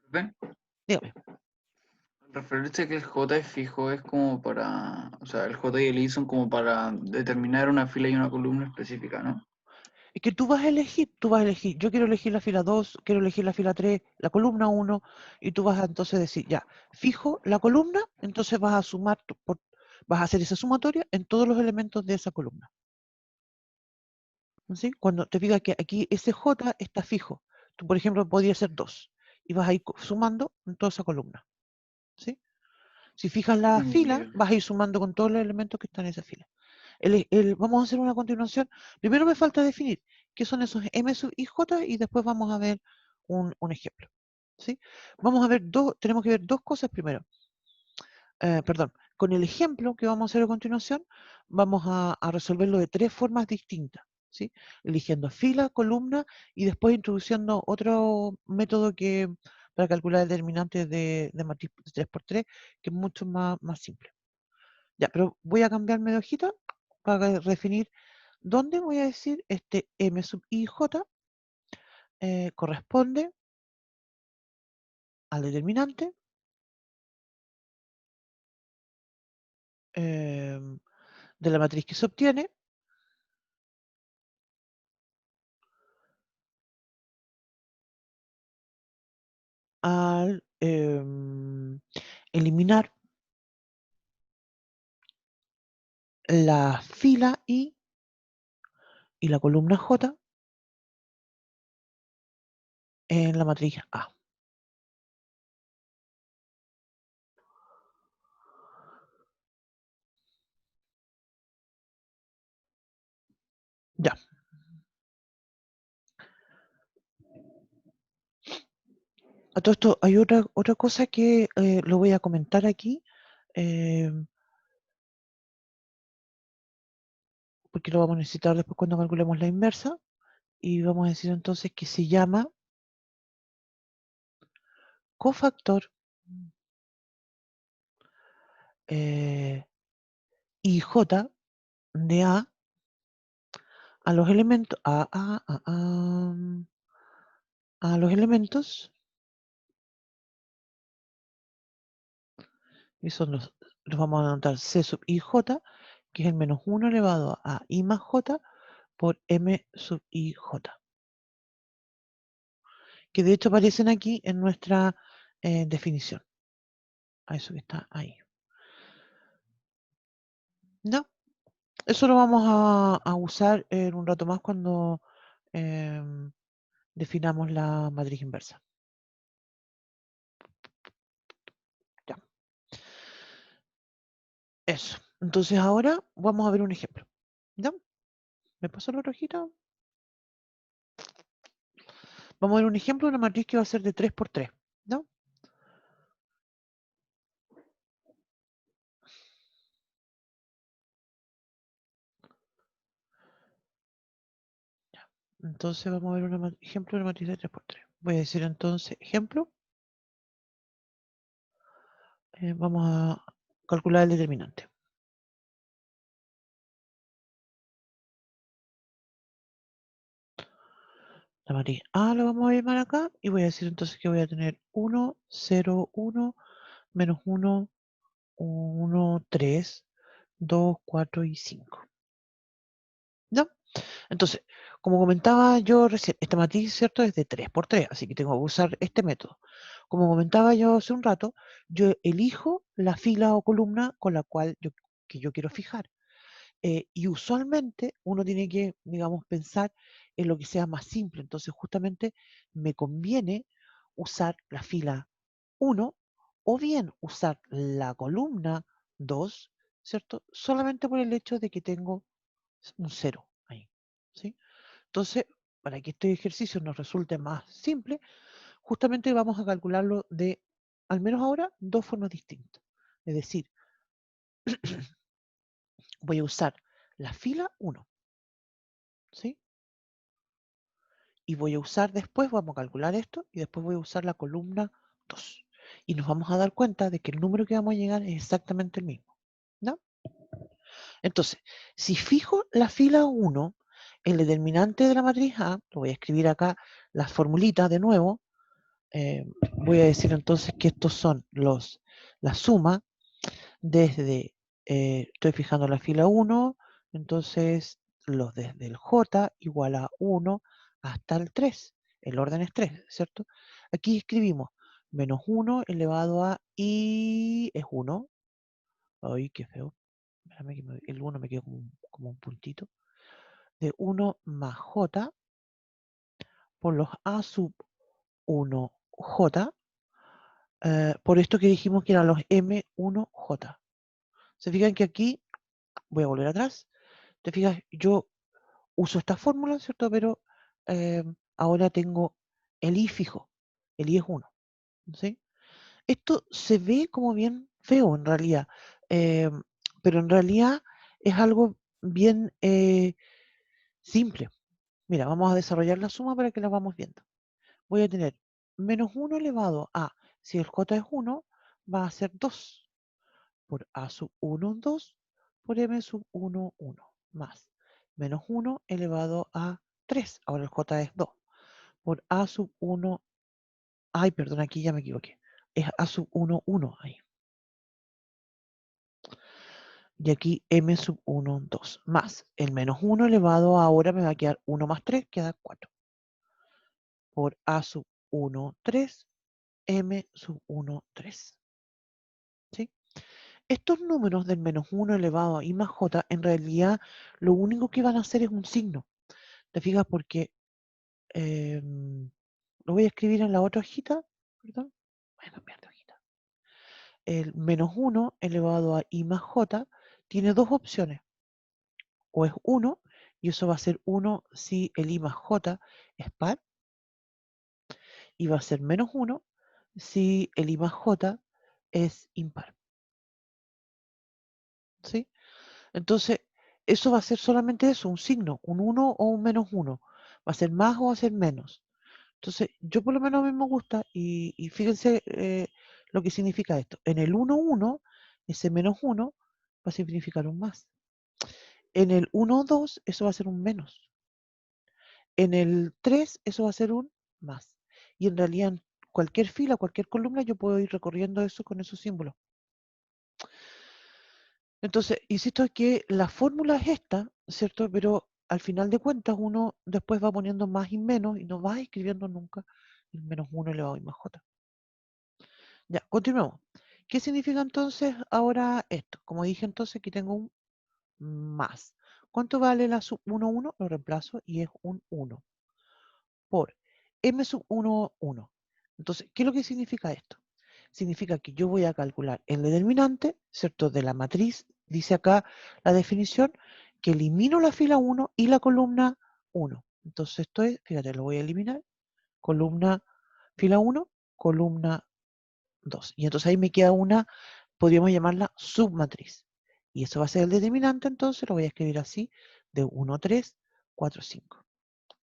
¿Ven? Dígame. Al referirse a que el J es fijo, es como para, o sea, el J y el I son como para determinar una fila y una columna específica, ¿no? Es que tú vas a elegir, yo quiero elegir la fila 2, quiero elegir la fila 3, la columna 1, y tú vas a entonces decir, ya, fijo la columna, entonces vas a sumar, vas a hacer esa sumatoria en todos los elementos de esa columna. ¿Sí? Cuando te diga que aquí ese J está fijo, tú por ejemplo podrías ser 2, y vas a ir sumando en toda esa columna. ¿Sí? Si fijas la fila, vas a ir sumando con todos los elementos que están en esa fila. Vamos a hacer una continuación. Primero me falta definir qué son esos M sub i j y después vamos a ver un ejemplo. ¿Sí? Vamos a ver tenemos que ver dos cosas primero. Perdón, con el ejemplo que vamos a hacer a continuación, vamos a resolverlo de tres formas distintas. ¿Sí? Eligiendo fila, columna y después introduciendo otro método para calcular el determinante de matriz de 3×3, que es mucho más simple. Ya, pero voy a cambiarme de hojita para definir dónde voy a decir este m sub i j corresponde al determinante de la matriz que se obtiene al eliminar la fila i y la columna j en la matriz A. Ya. A todo esto hay otra cosa que lo voy a comentar aquí, porque lo vamos a necesitar después cuando calculemos la inversa, y vamos a decir entonces que se llama cofactor IJ de a los elementos a los elementos, y son los vamos a anotar C sub IJ, que es el menos 1 elevado a I más J por M sub IJ, que de hecho aparecen aquí en nuestra definición, a eso que está ahí. ¿No? Eso lo vamos a usar en un rato más cuando definamos la matriz inversa. Ya. Eso. Entonces ahora vamos a ver un ejemplo. ¿Ya? ¿Me pasó la hojita? Vamos a ver un ejemplo de una matriz que va a ser de 3×3. ¿No? Ya. Entonces vamos a ver un ejemplo de una matriz de 3×3. Voy a decir entonces ejemplo. Vamos a calcular el determinante. La matriz A la vamos a llamar acá y voy a decir entonces que voy a tener 1, 0, 1, menos 1, 1, 3, 2, 4 y 5. ¿Ya? Entonces, como comentaba yo recién, esta matriz, ¿cierto? Es de 3 por 3, así que tengo que usar este método. Como comentaba yo hace un rato, yo elijo la fila o columna con la cual que yo quiero fijar. Y usualmente uno tiene que, digamos, pensar en lo que sea más simple. Entonces, justamente me conviene usar la fila 1 o bien usar la columna 2, ¿cierto? Solamente por el hecho de que tengo un 0 ahí, ¿sí? Entonces, para que este ejercicio nos resulte más simple, justamente vamos a calcularlo de, al menos ahora, dos formas distintas. Es decir, voy a usar la fila 1, ¿sí? Y voy a usar después, vamos a calcular esto, y después voy a usar la columna 2. Y nos vamos a dar cuenta de que el número que vamos a llegar es exactamente el mismo, ¿no? Entonces, si fijo la fila 1, el determinante de la matriz A, lo voy a escribir acá, las formulitas de nuevo, voy a decir entonces que estos son la suma desde, estoy fijando la fila 1, entonces los desde el J igual a 1 hasta el 3. El orden es 3, ¿cierto? Aquí escribimos menos 1 elevado a I es 1. Ay, qué feo. Espérame que el 1 me quedó como un puntito. De 1 más J por los A sub 1J. Por esto que dijimos que eran los M1J. Se fijan que aquí, voy a volver atrás, te fijas, yo uso esta fórmula, ¿cierto? Pero ahora tengo el I fijo, el I es 1, ¿sí? Esto se ve como bien feo en realidad, pero en realidad es algo bien simple. Mira, vamos a desarrollar la suma para que la vamos viendo. Voy a tener menos 1 elevado a, si el J es 1, va a ser 2 por A sub 1, 2 por M sub 1, 1 más menos 1 elevado a 3. Ahora el J es 2 por A sub 1. Ay, perdón, aquí ya me equivoqué. Es A sub 1, 1 ahí. Y aquí M sub 1, 2 más el menos 1 elevado a, ahora me va a quedar 1 más 3, queda 4 por A sub 1, 3, M sub 1, 3. ¿Sí? Estos números del menos 1 elevado a I más J, en realidad lo único que van a hacer es un signo. ¿Te fijas? Porque lo voy a escribir en la otra hojita. Perdón. Voy a cambiar de hojita. El menos 1 elevado a I más J tiene dos opciones. O es 1, y eso va a ser 1 si el I más J es par. Y va a ser menos 1 si el I más J es impar. ¿Sí? Entonces, eso va a ser solamente eso, un signo, un 1 o un menos 1. Va a ser más o va a ser menos. Entonces, yo por lo menos a mí me gusta, y fíjense lo que significa esto. En el 1, 1, ese menos 1 va a significar un más. En el 1, 2, eso va a ser un menos. En el 3, eso va a ser un más. Y en realidad, en cualquier fila, cualquier columna, yo puedo ir recorriendo eso con esos símbolos. Entonces, insisto que la fórmula es esta, ¿cierto? Pero al final de cuentas uno después va poniendo más y menos y no va escribiendo nunca el menos 1 elevado a I más J. Ya, continuemos. ¿Qué significa entonces ahora esto? Como dije entonces, aquí tengo un más. ¿Cuánto vale la sub 1, 1? Lo reemplazo y es un 1 por M sub 1, 1. Entonces, ¿qué es lo que significa esto? Significa que yo voy a calcular el determinante, ¿cierto? De la matriz, dice acá la definición, que elimino la fila 1 y la columna 1. Entonces esto es, fíjate, lo voy a eliminar, columna, fila 1, columna 2. Y entonces ahí me queda una, podríamos llamarla submatriz. Y eso va a ser el determinante, entonces lo voy a escribir así, de 1, 3, 4, 5.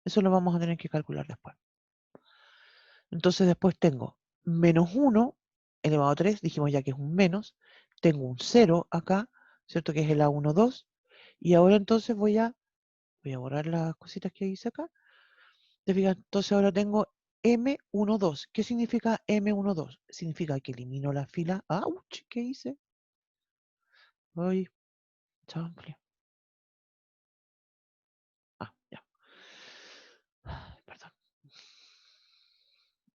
Eso lo vamos a tener que calcular después. Entonces después tengo menos 1 elevado a 3, dijimos ya que es un menos, tengo un 0 acá, ¿cierto? Que es el A1, 2, y ahora entonces voy a borrar las cositas que hice acá. ¿Te fijas? Entonces ahora tengo M12. ¿Qué significa M12? Significa que elimino la fila. ¡Auch! ¿Qué hice? Voy. Chample. Ya. Perdón.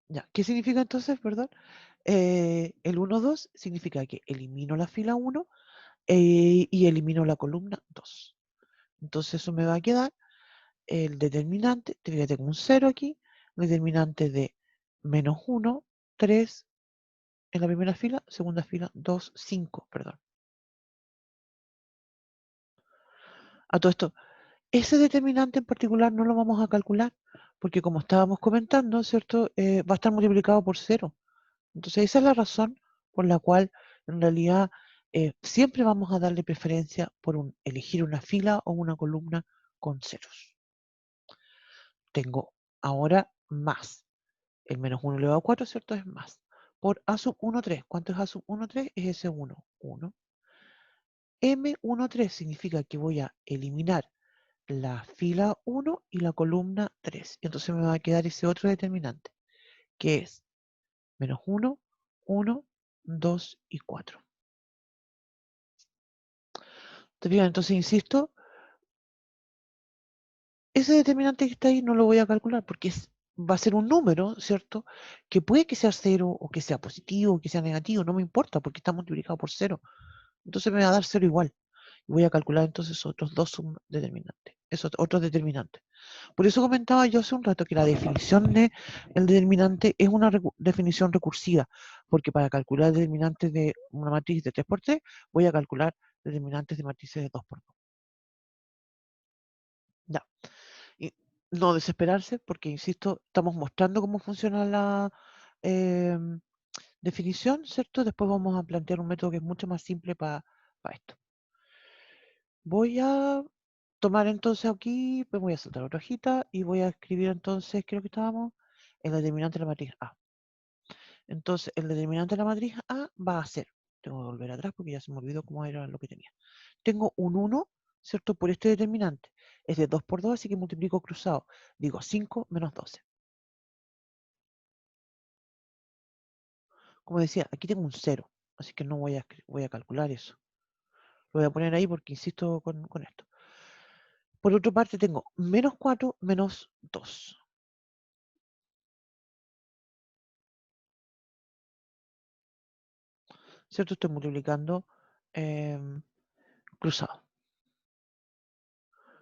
Ya. ¿Qué significa entonces? Perdón. El 1-2 significa que elimino la fila 1 y elimino la columna 2. Entonces eso me va a quedar el determinante, tengo un 0 aquí, determinante de -1, 3 en la primera fila, segunda fila, 2, 5, perdón. A todo esto, ese determinante en particular no lo vamos a calcular, porque como estábamos comentando, ¿cierto? Va a estar multiplicado por 0. Entonces esa es la razón por la cual en realidad siempre vamos a darle preferencia por elegir una fila o una columna con ceros. Tengo ahora más. El -1 elevado a 4, ¿cierto? Es más. Por A sub 1, 3. ¿Cuánto es A sub 1, 3? Es ese 1. 1. M13 significa que voy a eliminar la fila 1 y la columna 3. Entonces me va a quedar ese otro determinante, que es -1, 1, 2 y 4. Entonces, insisto, ese determinante que está ahí no lo voy a calcular porque va a ser un número, ¿cierto? Que puede que sea 0 o que sea positivo o que sea negativo, no me importa porque está multiplicado por 0. Entonces me va a dar 0 igual. Voy a calcular entonces otros dos determinantes, esos otros determinantes. Por eso comentaba yo hace un rato que la definición de el determinante es una definición recursiva, porque para calcular determinantes de una matriz de 3×3 voy a calcular determinantes de matrices de 2×2. Ya. Y no desesperarse, porque insisto, estamos mostrando cómo funciona la definición, ¿cierto? Después vamos a plantear un método que es mucho más simple para esto. Voy a tomar entonces aquí, pues voy a saltar otra hojita y voy a escribir entonces, creo que estábamos, el determinante de la matriz A. Entonces, el determinante de la matriz A va a ser, tengo que volver atrás porque ya se me olvidó cómo era lo que tenía. Tengo un 1, ¿cierto? Por este determinante. Es de 2×2, así que multiplico cruzado. Digo 5 menos 12. Como decía, aquí tengo un 0, así que no voy a calcular eso. Lo voy a poner ahí porque insisto con esto. Por otra parte, tengo -4 menos 2. ¿Cierto? Estoy multiplicando cruzado.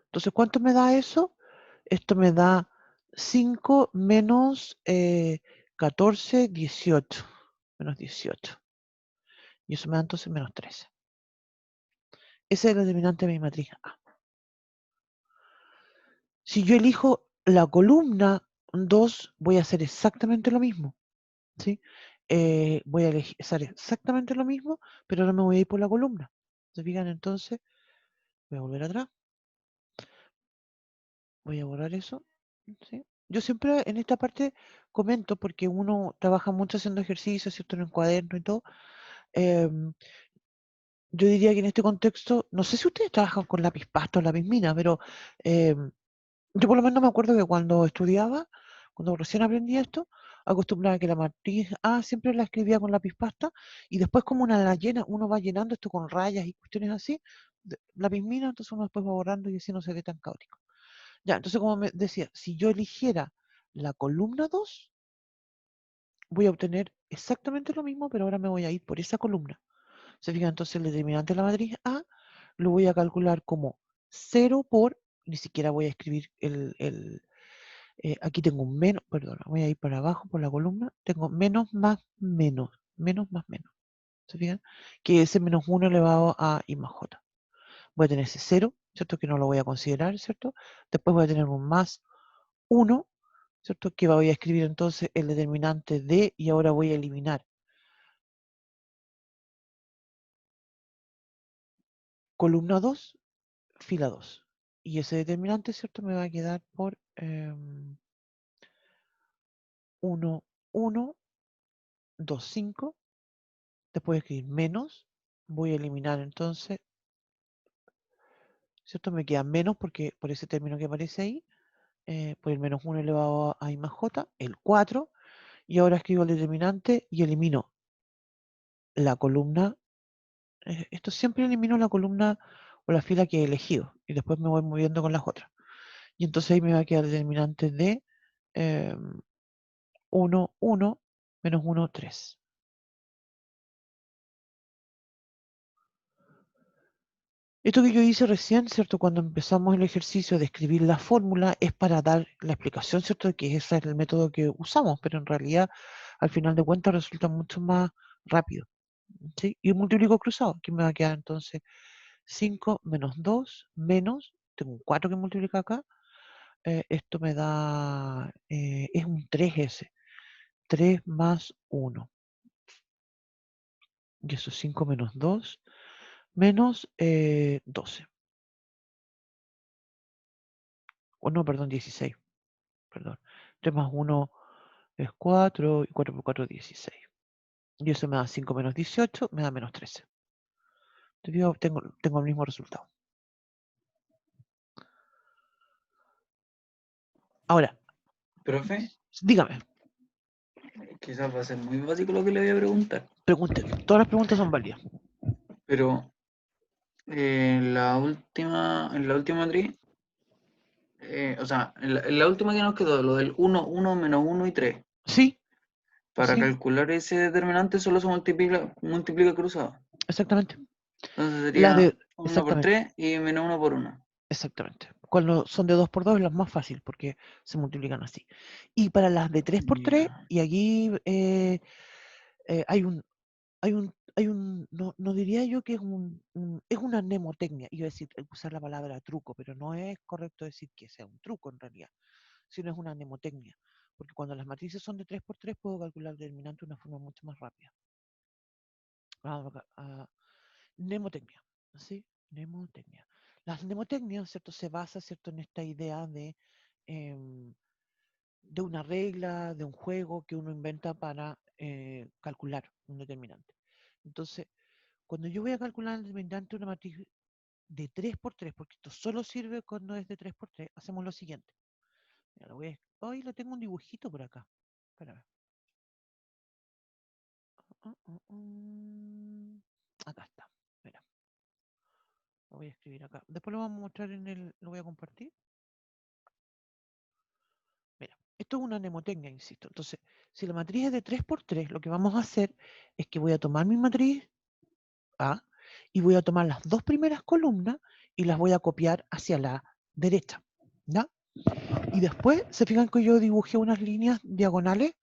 Entonces, ¿cuánto me da eso? Esto me da 5 menos 14, 18. Menos 18. Y eso me da entonces menos 13. Ese es el determinante de mi matriz A. Si yo elijo la columna 2, voy a hacer exactamente lo mismo. ¿Sí? Voy a hacer exactamente lo mismo, pero ahora me voy a ir por la columna. ¿Se fijan? Entonces, voy a volver atrás. Voy a borrar eso. ¿Sí? Yo siempre en esta parte comento, porque uno trabaja mucho haciendo ejercicio, ¿cierto? En el cuaderno y todo. Yo diría que en este contexto, no sé si ustedes trabajan con lápiz pasta o lápiz mina, pero yo por lo menos me acuerdo que cuando estudiaba, cuando recién aprendí esto, acostumbraba que la matriz A siempre la escribía con lápiz pasta y después como una la llena, uno va llenando esto con rayas y cuestiones así, lápiz mina, entonces uno después va borrando y así no se ve tan caótico. Ya, entonces como me decía, si yo eligiera la columna 2, voy a obtener exactamente lo mismo, pero ahora me voy a ir por esa columna. ¿Se fijan? Entonces el determinante de la matriz A lo voy a calcular como 0 por, ni siquiera voy a escribir aquí tengo un menos, perdón, voy a ir para abajo por la columna, tengo menos más menos, menos más menos. ¿Se fijan? Que ese -1 elevado a I más J. Voy a tener ese 0, ¿cierto? Que no lo voy a considerar, ¿cierto? Después voy a tener un más 1, ¿cierto? Que voy a escribir entonces el determinante de, y ahora voy a eliminar columna 2, fila 2. Y ese determinante, ¿cierto? Me va a quedar por 1, 1, 2, 5. Después voy a escribir menos. Voy a eliminar entonces, ¿cierto? Me queda menos porque por ese término que aparece ahí. por el menos 1 elevado a I más J, el 4, y ahora escribo el determinante y elimino la columna. Esto siempre elimino la columna o la fila que he elegido, y después me voy moviendo con las otras. Y entonces ahí me va a quedar el determinante de 1, 1, menos 1, 3. Esto que yo hice recién, ¿cierto? Cuando empezamos el ejercicio de escribir la fórmula es para dar la explicación, ¿cierto? De que ese es el método que usamos, pero en realidad, al final de cuentas, resulta mucho más rápido, ¿sí? Y multiplico cruzado, que me va a quedar entonces 5 menos 2 menos, tengo un 4 que multiplica acá, esto me da, es un 3S, 3 más 1, y eso es 5 menos 2 menos 12. O no, perdón, 16. Perdón. 3 más 1 es 4 y 4 por 4 es 16. Y eso me da 5 menos 18, me da menos 13. Tengo el mismo resultado. Ahora, Profe, dígame, quizás va a ser muy básico lo que le voy a preguntar, pregunte. Todas las preguntas son válidas. pero en la última matriz, o sea, en la última que nos quedó, lo del 1, 1, menos 1 y 3, Sí, para sí, calcular ese determinante solo se multiplica cruzado. exactamente. Entonces Las sería de, 1 por exactamente, 3 y menos 1 por 1. exactamente. Cuando son de 2 por 2 es lo más fácil porque se multiplican así. Y para las de 3 por 3, Ya. y aquí no, no diría yo que es una mnemotecnia, iba a decir, usar la palabra truco, pero no es correcto decir que sea un truco en realidad, sino es una mnemotecnia, porque cuando las matrices son de 3 por 3 puedo calcular el determinante de una forma mucho más rápida. Vamos a mnemotecnia, ¿sí? Mnemotecnia. Las mnemotecnias, ¿cierto? Se basa, ¿cierto? En esta idea em, de una regla, de un juego que uno inventa para calcular un determinante. Entonces, cuando yo voy a calcular el determinante de una matriz de 3 por 3, porque esto solo sirve cuando es de 3 por 3, hacemos lo siguiente. Mira, hoy le tengo un dibujito por acá. Espérame. Acá está. Mira, lo voy a escribir acá. Después lo vamos a mostrar lo voy a compartir. Mira, esto es una mnemotecnia, insisto. Entonces, si la matriz es de 3 por 3, lo que vamos a hacer es que voy a tomar mi matriz A y voy a tomar las dos primeras columnas y las voy a copiar hacia la derecha. ¿Ya? Y después, se fijan que yo dibujé unas líneas diagonales,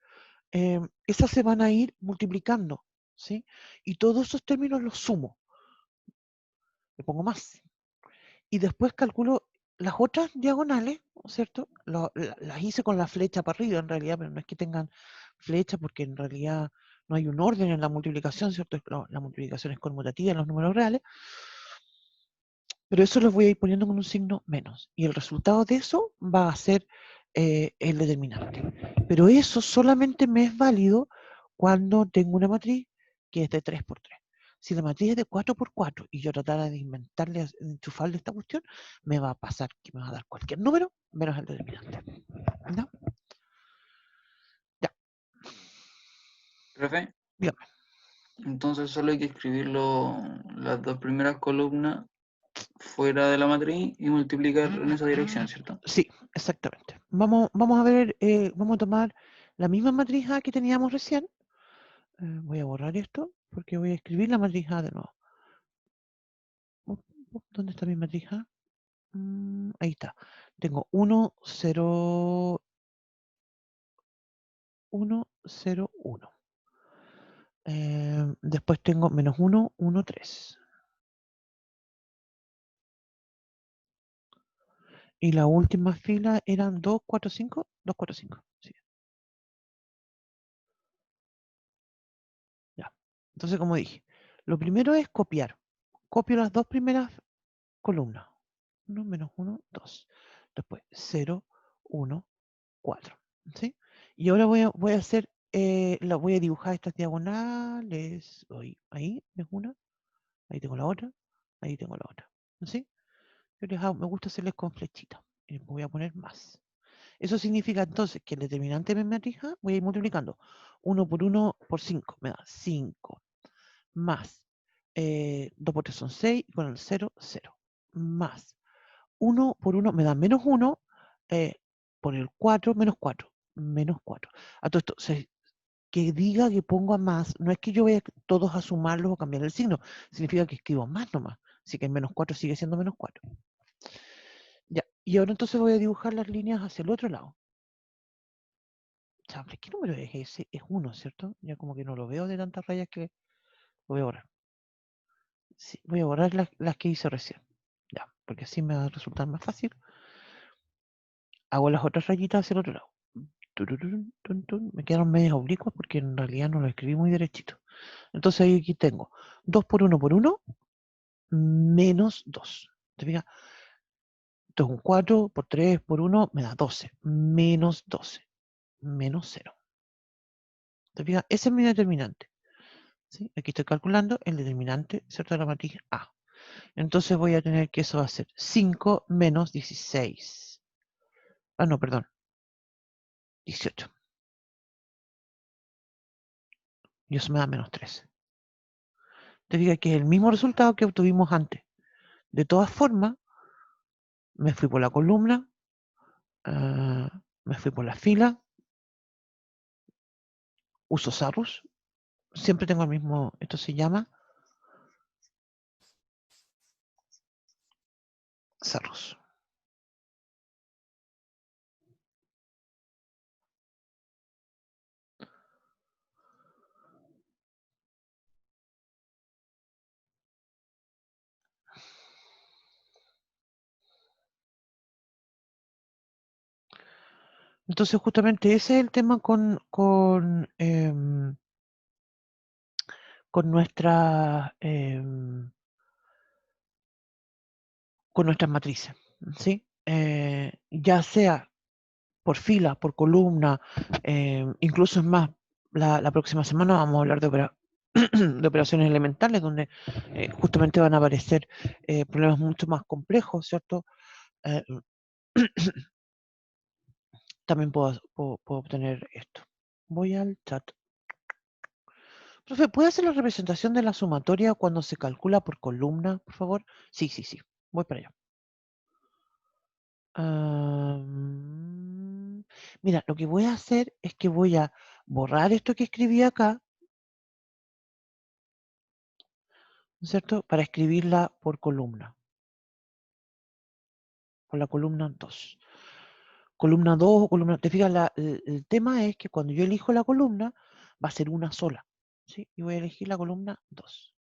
esas se van a ir multiplicando, ¿sí? Y todos esos términos los sumo, le pongo más. Y después calculo las otras diagonales, ¿no es cierto? Las hice con la flecha para arriba en realidad, pero no es que tengan flecha porque en realidad no hay un orden en la multiplicación, ¿cierto? La multiplicación es conmutativa en los números reales. Pero eso los voy a ir poniendo con un signo menos. Y el resultado de eso va a ser el determinante. Pero eso solamente me es válido cuando tengo una matriz que es de 3 por 3. Si la matriz es de 4 por 4 y yo tratara de inventarle, de enchufarle esta cuestión, me va a pasar que me va a dar cualquier número menos el determinante. ¿No? Ya, Profe, dígame. entonces solo hay que escribirlo las dos primeras columnas fuera de la matriz y multiplicar en esa dirección, ¿cierto? Sí, exactamente. Vamos a ver, vamos a tomar la misma matriz A que teníamos recién. Voy a borrar esto porque voy a escribir la matriz A de nuevo. ¿Dónde está mi matriz A? Ahí está. Tengo 1, 0, 1, 0, 1. Después tengo menos 1, 1, 3. Y la última fila eran 2, 4, 5. 2, 4, 5. Sí, ya. Entonces, como dije, lo primero es copiar. Copio las dos primeras columnas. 1, menos 1, 2. Después 0, 1, 4. ¿Sí? Y ahora voy a hacer, voy a dibujar estas diagonales. Ahí es una, ahí tengo la otra, ahí tengo la otra. ¿Sí? Me gusta hacerles con flechitas. Y voy a poner más. Eso significa entonces que el determinante de mi matriz A voy a ir multiplicando 1 por 1 por 5, me da 5, más 2 por 3 son 6, y con el 0, 0, más 1 por 1 me da menos 1, por el 4, menos 4, menos 4. A todo esto, que diga que pongo a más, no es que yo vaya todos a sumarlos o cambiar el signo, significa que escribo más nomás. Así que el menos 4 sigue siendo menos 4. Ya, y ahora entonces voy a dibujar las líneas hacia el otro lado. Chable, ¿qué número es ese? Es 1, ¿cierto? Ya como que no lo veo de tantas rayas que lo voy a borrar. Sí, voy a borrar las que hice recién. Ya, porque así me va a resultar más fácil. Hago las otras rayitas hacia el otro lado. Tururún, tun, tun. Me quedaron medias oblicuas porque en realidad no lo escribí muy derechito. Entonces ahí aquí tengo 2 por 1 por 1 menos 2. ¿Te fijas? Esto es un 4 por 3 por 1 me da 12. Menos 12. Menos 0. ¿Te fijas? Ese es mi determinante. ¿Sí? Aquí estoy calculando el determinante, ¿cierto? De la matriz A. Entonces voy a tener que eso va a ser 5 menos 16. Ah, no, perdón. 18. Y eso me da menos 13. Te digo que es el mismo resultado que obtuvimos antes. De todas formas, me fui por la columna, me fui por la fila, uso Sarrus, siempre tengo el mismo, esto se llama Sarrus. Entonces, justamente ese es el tema con nuestras matrices, ¿sí? Ya sea por fila, por columna, incluso es más, la próxima semana vamos a hablar de operaciones elementales, donde justamente van a aparecer problemas mucho más complejos, ¿cierto? También puedo obtener esto. Voy al chat. Profe, ¿puede hacer la representación de la sumatoria cuando se calcula por columna, por favor? Sí, sí, sí. Voy para allá. Mira, lo que voy a hacer es que voy a borrar esto que escribí acá, ¿cierto? Para escribirla por columna. Por la columna 2. Columna 2 o columna... Te fijas, el tema es que cuando yo elijo la columna, va a ser una sola. ¿Sí? Y voy a elegir la columna 2.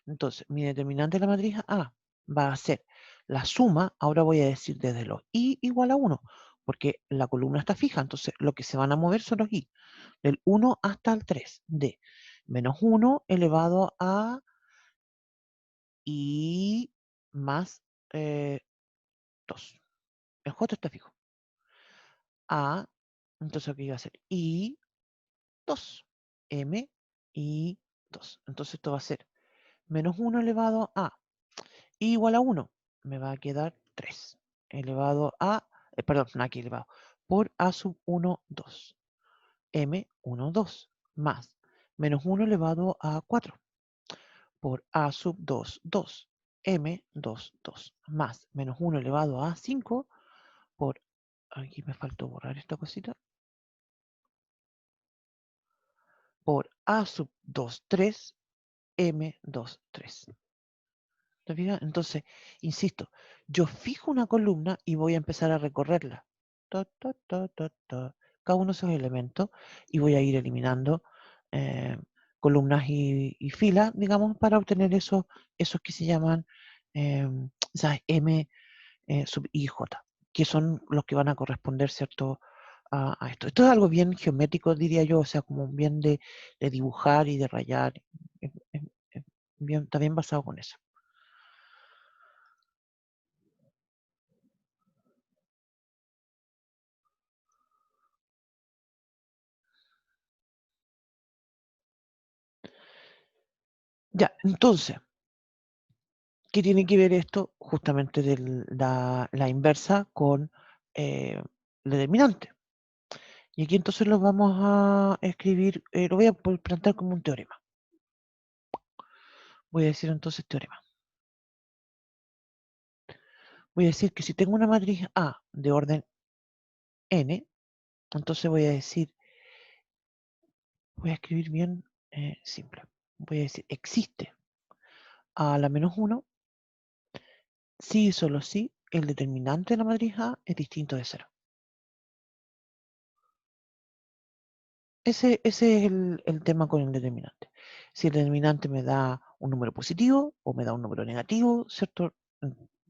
Entonces, mi determinante de la matriz A va a ser la suma, ahora voy a decir desde los i igual a 1, porque la columna está fija, entonces lo que se van a mover son los i, del 1 hasta el 3, de menos 1 elevado a i más 2. El j está fijo. A, entonces aquí va a ser i 2, m, i 2. Entonces esto va a ser menos 1 elevado a i igual a 1, me va a quedar 3 elevado a, perdón, no aquí elevado, por a sub 1, 2, m 1, 2, más menos 1 elevado a 4, por a sub 2, 2, m 2, 2, más menos 1 elevado a 5, por, aquí me faltó borrar esta cosita, por a sub 2, 3, m 2, 3. ¿Te fijas? Entonces, insisto, yo fijo una columna y voy a empezar a recorrerla. Cada uno de esos elementos y voy a ir eliminando columnas y filas, digamos, para obtener esos que se llaman esas M sub I J, que son los que van a corresponder, ¿cierto? A esto. Esto es algo bien geométrico, diría yo, o sea, como bien de dibujar y de rayar. Bien, está bien basado con eso. Ya, entonces, ¿qué tiene que ver esto? Justamente de la inversa con el determinante. Y aquí entonces lo vamos a escribir, lo voy a plantear como un teorema. Voy a decir entonces teorema. Voy a decir que si tengo una matriz A de orden n, entonces voy a decir, voy a escribir bien simple. Voy a decir, existe a la menos 1 si y solo si el determinante de la matriz A es distinto de 0. Ese es el tema con el determinante. Si el determinante me da un número positivo o me da un número negativo, ¿cierto?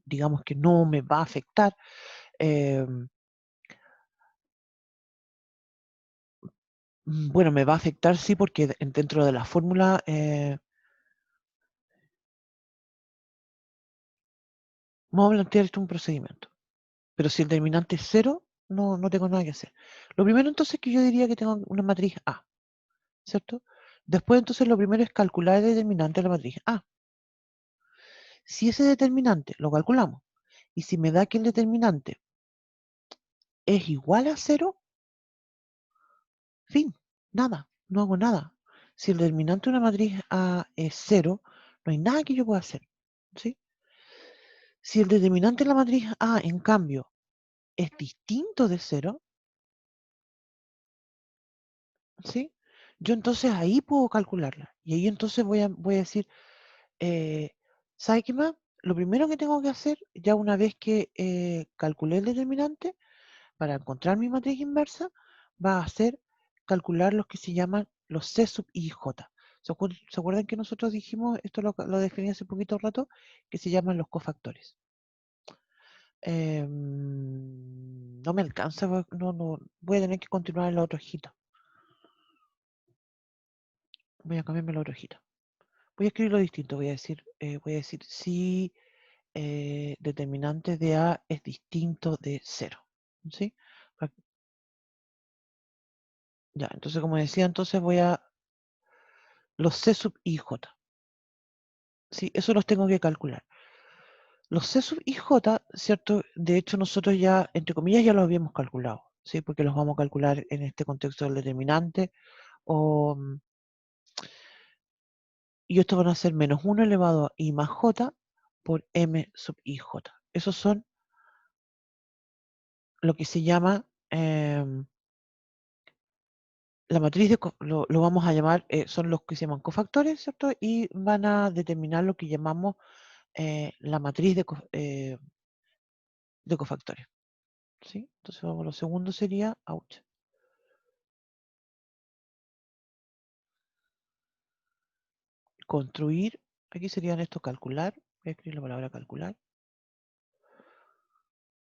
Digamos que no me va a afectar. Bueno, me va a afectar sí porque dentro de la fórmula vamos a plantear esto un procedimiento. Pero si el determinante es 0, no tengo nada que hacer. Lo primero entonces que yo diría que tengo una matriz A, ¿cierto? Después entonces lo primero es calcular el determinante de la matriz A. Si ese determinante lo calculamos y si me da que el determinante es igual a 0, fin, nada, no hago nada. Si el determinante de una matriz A es 0, no hay nada que yo pueda hacer, ¿sí? Si el determinante de la matriz A, en cambio, es distinto de 0, ¿sí? Yo entonces ahí puedo calcularla. Y ahí entonces voy a decir, ¿sabe qué más? Lo primero que tengo que hacer, ya una vez que calculé el determinante, para encontrar mi matriz inversa, va a ser calcular los que se llaman los C sub I y J. ¿Se acuerdan que nosotros dijimos, esto lo definí hace poquito rato, que se llaman los cofactores? No me alcanza, no, voy a tener que continuar en la otra hojita. Voy a cambiarme la otra hojita. Voy a escribirlo distinto, voy a decir si determinante de A es distinto de 0. ¿Sí? Ya, entonces como decía, entonces voy a los C sub I J. Sí, eso los tengo que calcular. Los C sub I J, ¿cierto? De hecho, nosotros ya, entre comillas, ya los habíamos calculado, ¿sí? Porque los vamos a calcular en este contexto del determinante. Y estos van a ser menos 1 elevado a I más J por M sub IJ. Esos son lo que se llama la matriz lo vamos a llamar, son los que se llaman cofactores, ¿cierto? Y van a determinar lo que llamamos la matriz de cofactores. ¿Sí? Entonces, vamos, lo segundo sería, ouch. Construir, aquí serían estos calcular, voy a escribir la palabra calcular.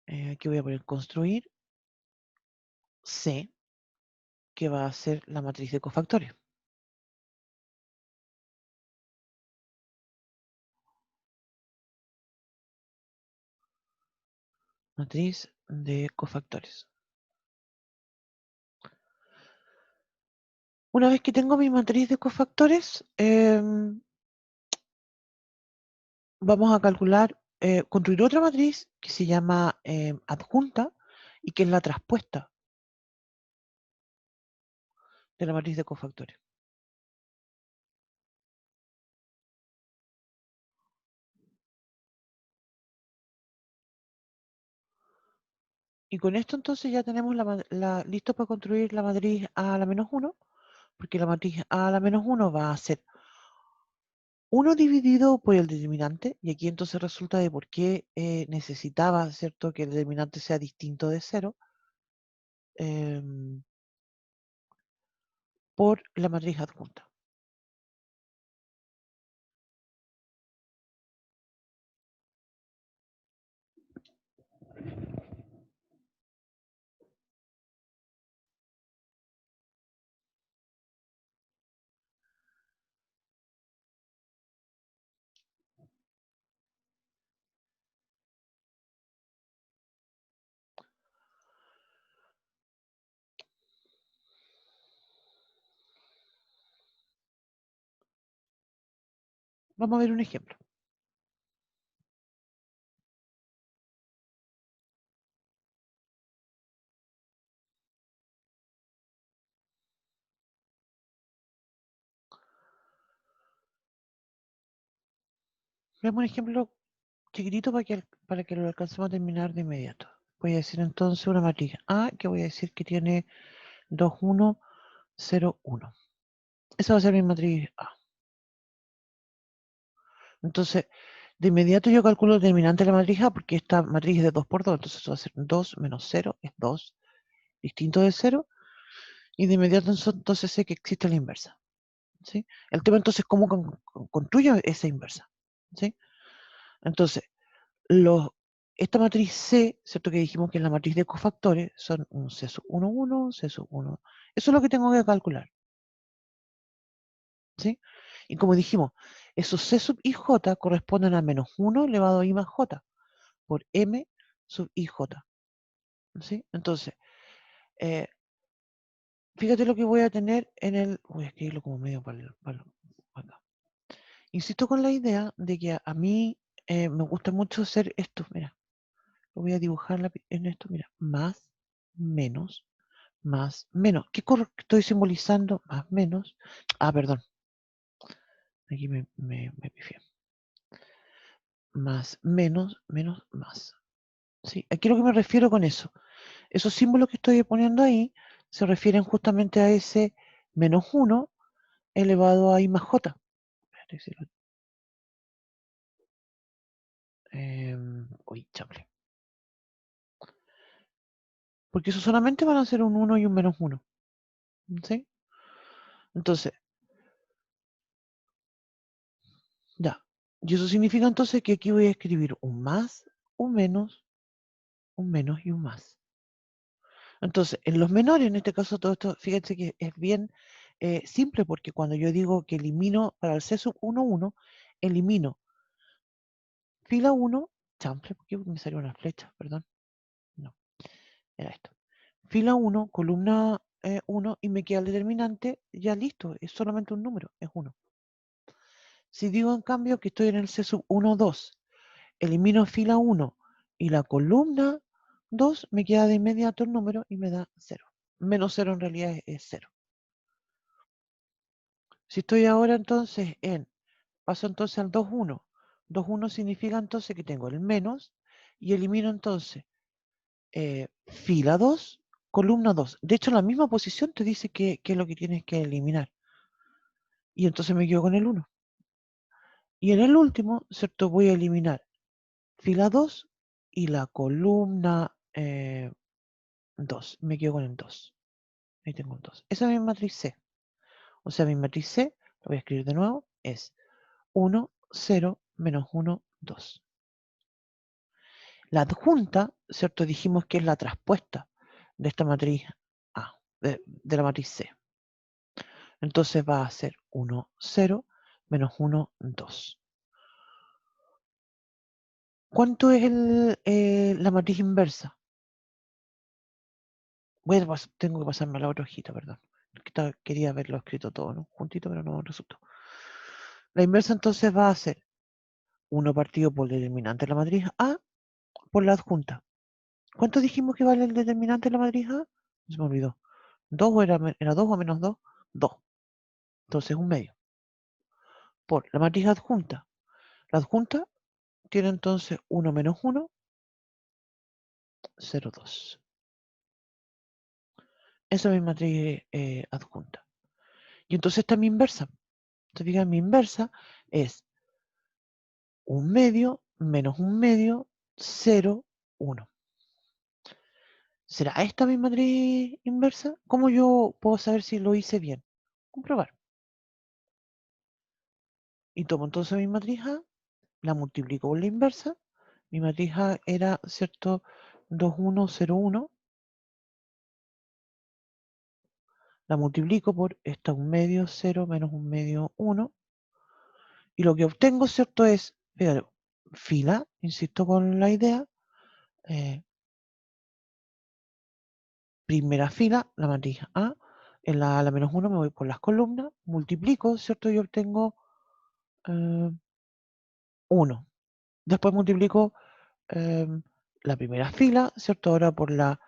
Aquí voy a poner construir C, que va a ser la matriz de cofactores. Matriz de cofactores. Una vez que tengo mi matriz de cofactores, vamos a calcular, construir otra matriz que se llama adjunta y que es la traspuesta de la matriz de cofactores. Y con esto entonces ya tenemos listo para construir la matriz A a la menos 1, porque la matriz A a la menos 1 va a ser 1 dividido por el determinante, y aquí entonces resulta de por qué necesitaba, ¿cierto?, que el determinante sea distinto de 0, por la matriz adjunta. Vamos a ver un ejemplo. Veamos un ejemplo chiquitito para que lo alcancemos a terminar de inmediato. Voy a decir entonces una matriz A, que voy a decir que tiene 2, 1, 0, 1. Esa va a ser mi matriz A. Entonces, de inmediato yo calculo el determinante de la matriz A, porque esta matriz es de 2 por 2, entonces eso va a ser 2 menos 0, es 2, distinto de 0, y de inmediato entonces sé que existe la inversa. ¿Sí? El tema entonces es cómo construyo esa inversa. ¿Sí? Entonces, esta matriz C, ¿cierto? Que dijimos que es la matriz de cofactores, son un C sub 1, 1, un C sub 1. Eso es lo que tengo que calcular. ¿Sí? Y como dijimos, esos C sub ij corresponden a menos 1 elevado a I más J por M sub ij. ¿Sí? Entonces, fíjate lo que voy a tener en el... Voy a escribirlo como medio para acá. Insisto con la idea de que a mí me gusta mucho hacer esto. Mira, lo voy a dibujar en esto. Mira, más, menos, más, menos. ¿Qué estoy simbolizando? Más, menos. Ah, perdón. Aquí me pifié. Más, menos, menos, más. ¿Sí? Aquí lo que me refiero con eso. Esos símbolos que estoy poniendo ahí se refieren justamente a ese menos 1 elevado a I más J. Uy, chamble. Porque eso solamente van a ser un 1 y un menos 1. ¿Sí? Entonces, ya. Y eso significa entonces que aquí voy a escribir un más, un menos y un más. Entonces, en los menores, en este caso, todo esto, fíjense que es bien simple, porque cuando yo digo que elimino para el C sub 1, 1, elimino fila 1, chample, porque me salió una flecha, perdón. No, era esto. Fila 1, columna 1, y me queda el determinante, ya listo, es solamente un número, es 1. Si digo en cambio que estoy en el C sub 1, 2, elimino fila 1 y la columna 2, me queda de inmediato el número y me da 0. Menos 0 en realidad es 0. Si estoy ahora entonces paso entonces al 2, 1. 2, 1 significa entonces que tengo el menos y elimino entonces fila 2, columna 2. De hecho, la misma posición te dice qué es lo que tienes que eliminar. Y entonces me quedo con el 1. Y en el último, ¿cierto? Voy a eliminar fila 2 y la columna 2. Me quedo con el 2. Ahí tengo un 2. Esa es mi matriz C. O sea, mi matriz C, lo voy a escribir de nuevo, es 1, 0, menos 1, 2. La adjunta, ¿cierto? Dijimos que es la traspuesta de esta matriz A, de la matriz C. Entonces va a ser 1, 0, menos 1, 2. ¿Cuánto es la matriz inversa? Tengo que pasarme a la otra hojita, perdón. Quería haberlo escrito todo, ¿no? Juntito, pero no resultó. La inversa entonces va a ser 1 partido por el determinante de la matriz A por la adjunta. ¿Cuánto dijimos que vale el determinante de la matriz A? Se me olvidó. ¿2 o era 2 o menos 2? 2. Entonces un medio. Por la matriz adjunta. La adjunta tiene entonces 1 menos 1, 0, 2. Esa es mi matriz adjunta. Y entonces está mi inversa. Entonces, fíjate, mi inversa es un medio menos un medio, 0, 1. ¿Será esta mi matriz inversa? ¿Cómo yo puedo saber si lo hice bien? Comprobar. Y tomo entonces mi matriz A, la multiplico por la inversa. Mi matriz A era, ¿cierto? 2, 1, 0, 1. La multiplico por esta 1 medio, 0, menos 1 medio, 1. Y lo que obtengo, ¿cierto? Es, fíjate, fila, insisto con la idea, primera fila, la matriz A, en la menos 1 me voy por las columnas, multiplico, ¿cierto? Y obtengo 1. Después multiplico la primera fila, ¿cierto? Ahora por la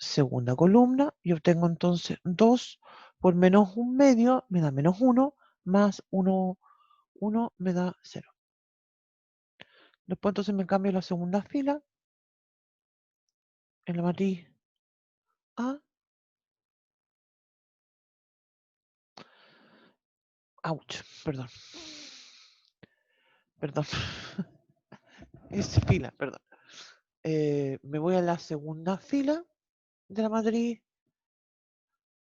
segunda columna y obtengo entonces 2 por menos 1 medio, me da menos 1, más 1, 1 me da 0. Después entonces me cambio a la segunda fila. En la matriz A. Ouch, perdón. Perdón. Es fila, perdón. Me voy a la segunda fila de la matriz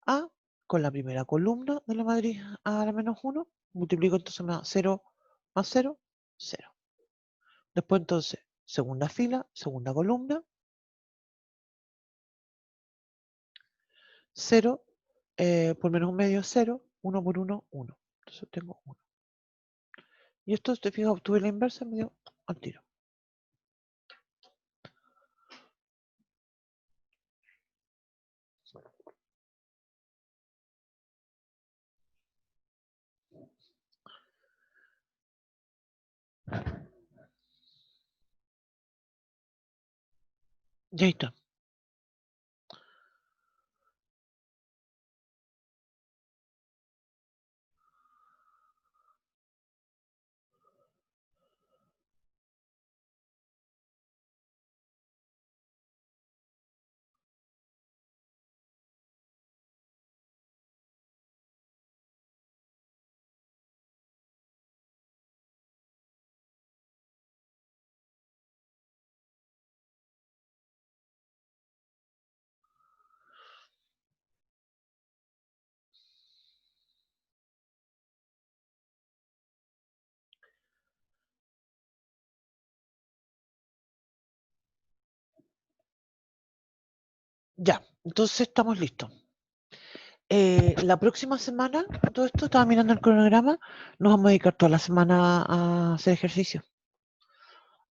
A con la primera columna de la matriz A a la menos 1. Multiplico entonces me da 0 más 0, 0. Después entonces, segunda fila, segunda columna, 0 por menos un medio, 0, 1 por 1, 1. Entonces tengo 1. Y esto, si te fijas, obtuve la inversa, me dio al tiro. Y ahí está. Ya, entonces estamos listos. La próxima semana, todo esto, estaba mirando el cronograma, nos vamos a dedicar toda la semana a hacer ejercicio.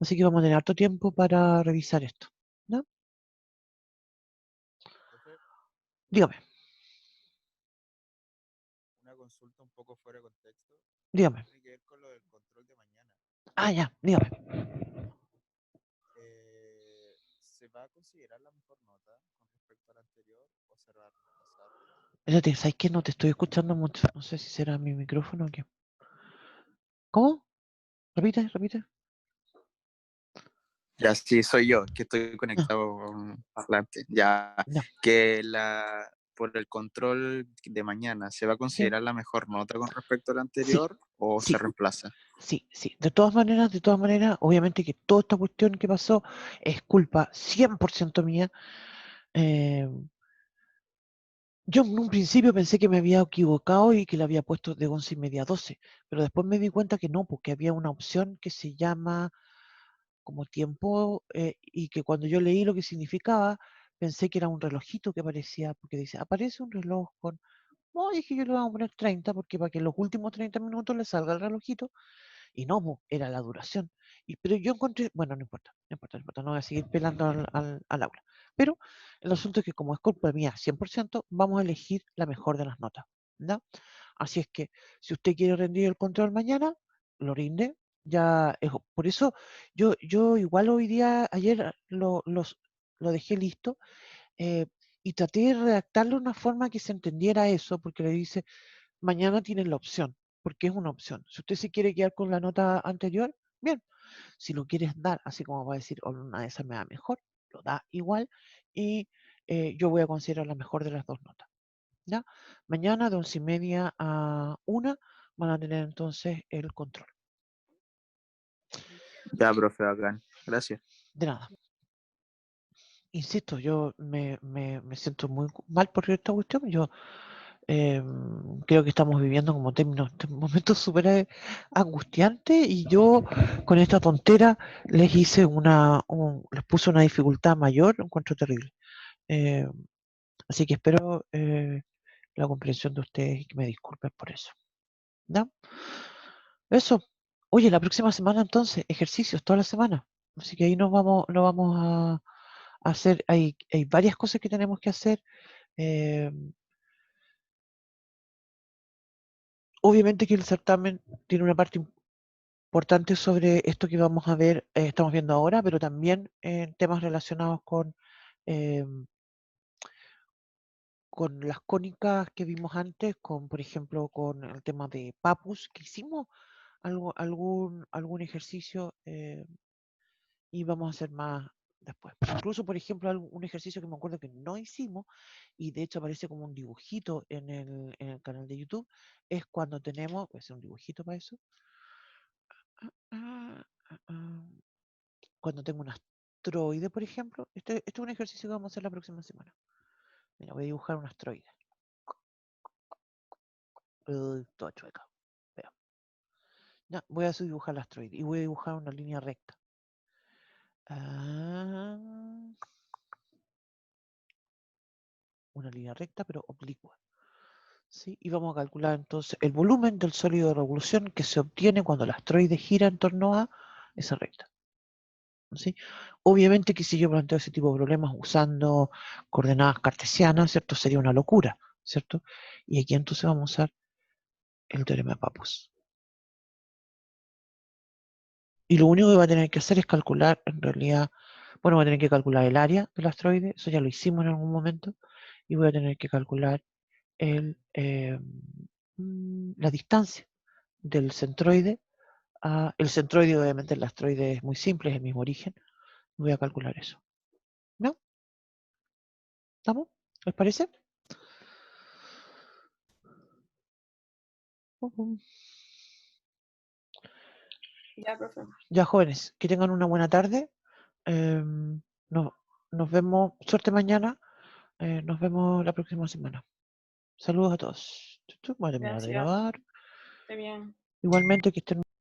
Así que vamos a tener harto tiempo para revisar esto. ¿No? Profe, Dígame, una consulta un poco fuera de contexto. dígame. Tiene que ver con lo del control de mañana. Ah, ya, dígame. ¿Se va a considerar la mejor nota con respecto a la anterior o se va a reemplazar? Espérate, ¿sabes qué? No te estoy escuchando mucho. No sé si será mi micrófono o qué. ¿Cómo? Repite, repite. Ya, sí, soy yo, que estoy Ah, conectado a un parlante. Ya, ya, que por el control de mañana, ¿se va a sí, considerar la mejor nota con respecto a la sí, anterior o se sí, reemplaza? sí, sí. De todas maneras, obviamente que toda esta cuestión que pasó es culpa 100% mía. Eh, Yo en un principio pensé que me había equivocado y que le había puesto de 11:30 a 12, pero después me di cuenta que no, porque había una opción que se llama como tiempo y que cuando yo leí lo que significaba, pensé que era un relojito que aparecía, porque dice, aparece un reloj con, no, dije yo le voy a poner 30, porque para que en los últimos 30 minutos le salga el relojito, y no, po, era la duración. Pero yo encontré, bueno, no importa, no importa, no importa, no voy a seguir pelando al aula. Pero el asunto es que como es culpa mía 100%, vamos a elegir la mejor de las notas. ¿Ya? Así es que si usted quiere rendir el control mañana, lo rinde. Ya, por eso yo igual hoy día, ayer lo dejé listo y traté de redactarlo de una forma que se entendiera eso, porque le dice, mañana tienen la opción, porque es una opción. Si usted se quiere quedar con la nota anterior, bien. Si lo quieres dar, así como va a decir, "Oh, una de esas me da mejor", lo da igual y yo voy a considerar la mejor de las dos notas. ¿Ya? Mañana de 11:30 a 1 van a tener entonces el control. Ya, profe, bacán. Gracias. De nada. Insisto, yo me siento muy mal por esta cuestión. Yo creo que estamos viviendo como términos, momentos súper angustiantes y yo con esta tontera les hice les puse una dificultad mayor, lo encuentro terrible. Eh, Así que espero la comprensión de ustedes y que me disculpen por eso. ¿Ya? Eso. Oye, la próxima semana entonces, ejercicios toda la semana. Así que ahí lo vamos a hacer. Hay varias cosas que tenemos que hacer. eh, Obviamente que el certamen tiene una parte importante sobre esto que vamos a ver, estamos viendo ahora, pero también en temas relacionados eh, con las cónicas que vimos antes, por ejemplo, con el tema de Papus, que hicimos algún ejercicio y vamos a hacer más después. Incluso, por ejemplo, un ejercicio que me acuerdo que no hicimos, y de hecho aparece como un dibujito en el canal de YouTube, es cuando tenemos, voy a hacer un dibujito para eso, cuando tengo un asteroide, por ejemplo. Este es un ejercicio que vamos a hacer la próxima semana. Mira, voy a dibujar un asteroide. Todo chueca. Veo. Ya, voy a dibujar el asteroide y voy a dibujar una línea recta. Una línea recta, pero oblicua. ¿Sí? Y vamos a calcular entonces el volumen del sólido de revolución que se obtiene cuando el asteroide gira en torno a esa recta. ¿Sí? Obviamente que si yo planteo ese tipo de problemas usando coordenadas cartesianas, ¿cierto? Sería una locura, ¿cierto? Y aquí entonces vamos a usar el teorema de Pappus. Y lo único que va a tener que hacer es calcular, en realidad, bueno, voy a tener que calcular el área del asteroide, eso ya lo hicimos en algún momento, y voy a tener que calcular la distancia del centroide a el centroide. Obviamente el asteroide es muy simple, es el mismo origen. Voy a calcular eso. ¿No? ¿Estamos? ¿Les parece? Ya, profe. Ya, jóvenes, que tengan una buena tarde. Nos vemos, suerte mañana. Nos vemos la próxima semana. Saludos a todos. Voy a terminar de Gracias. grabar. Esté bien. Igualmente que estén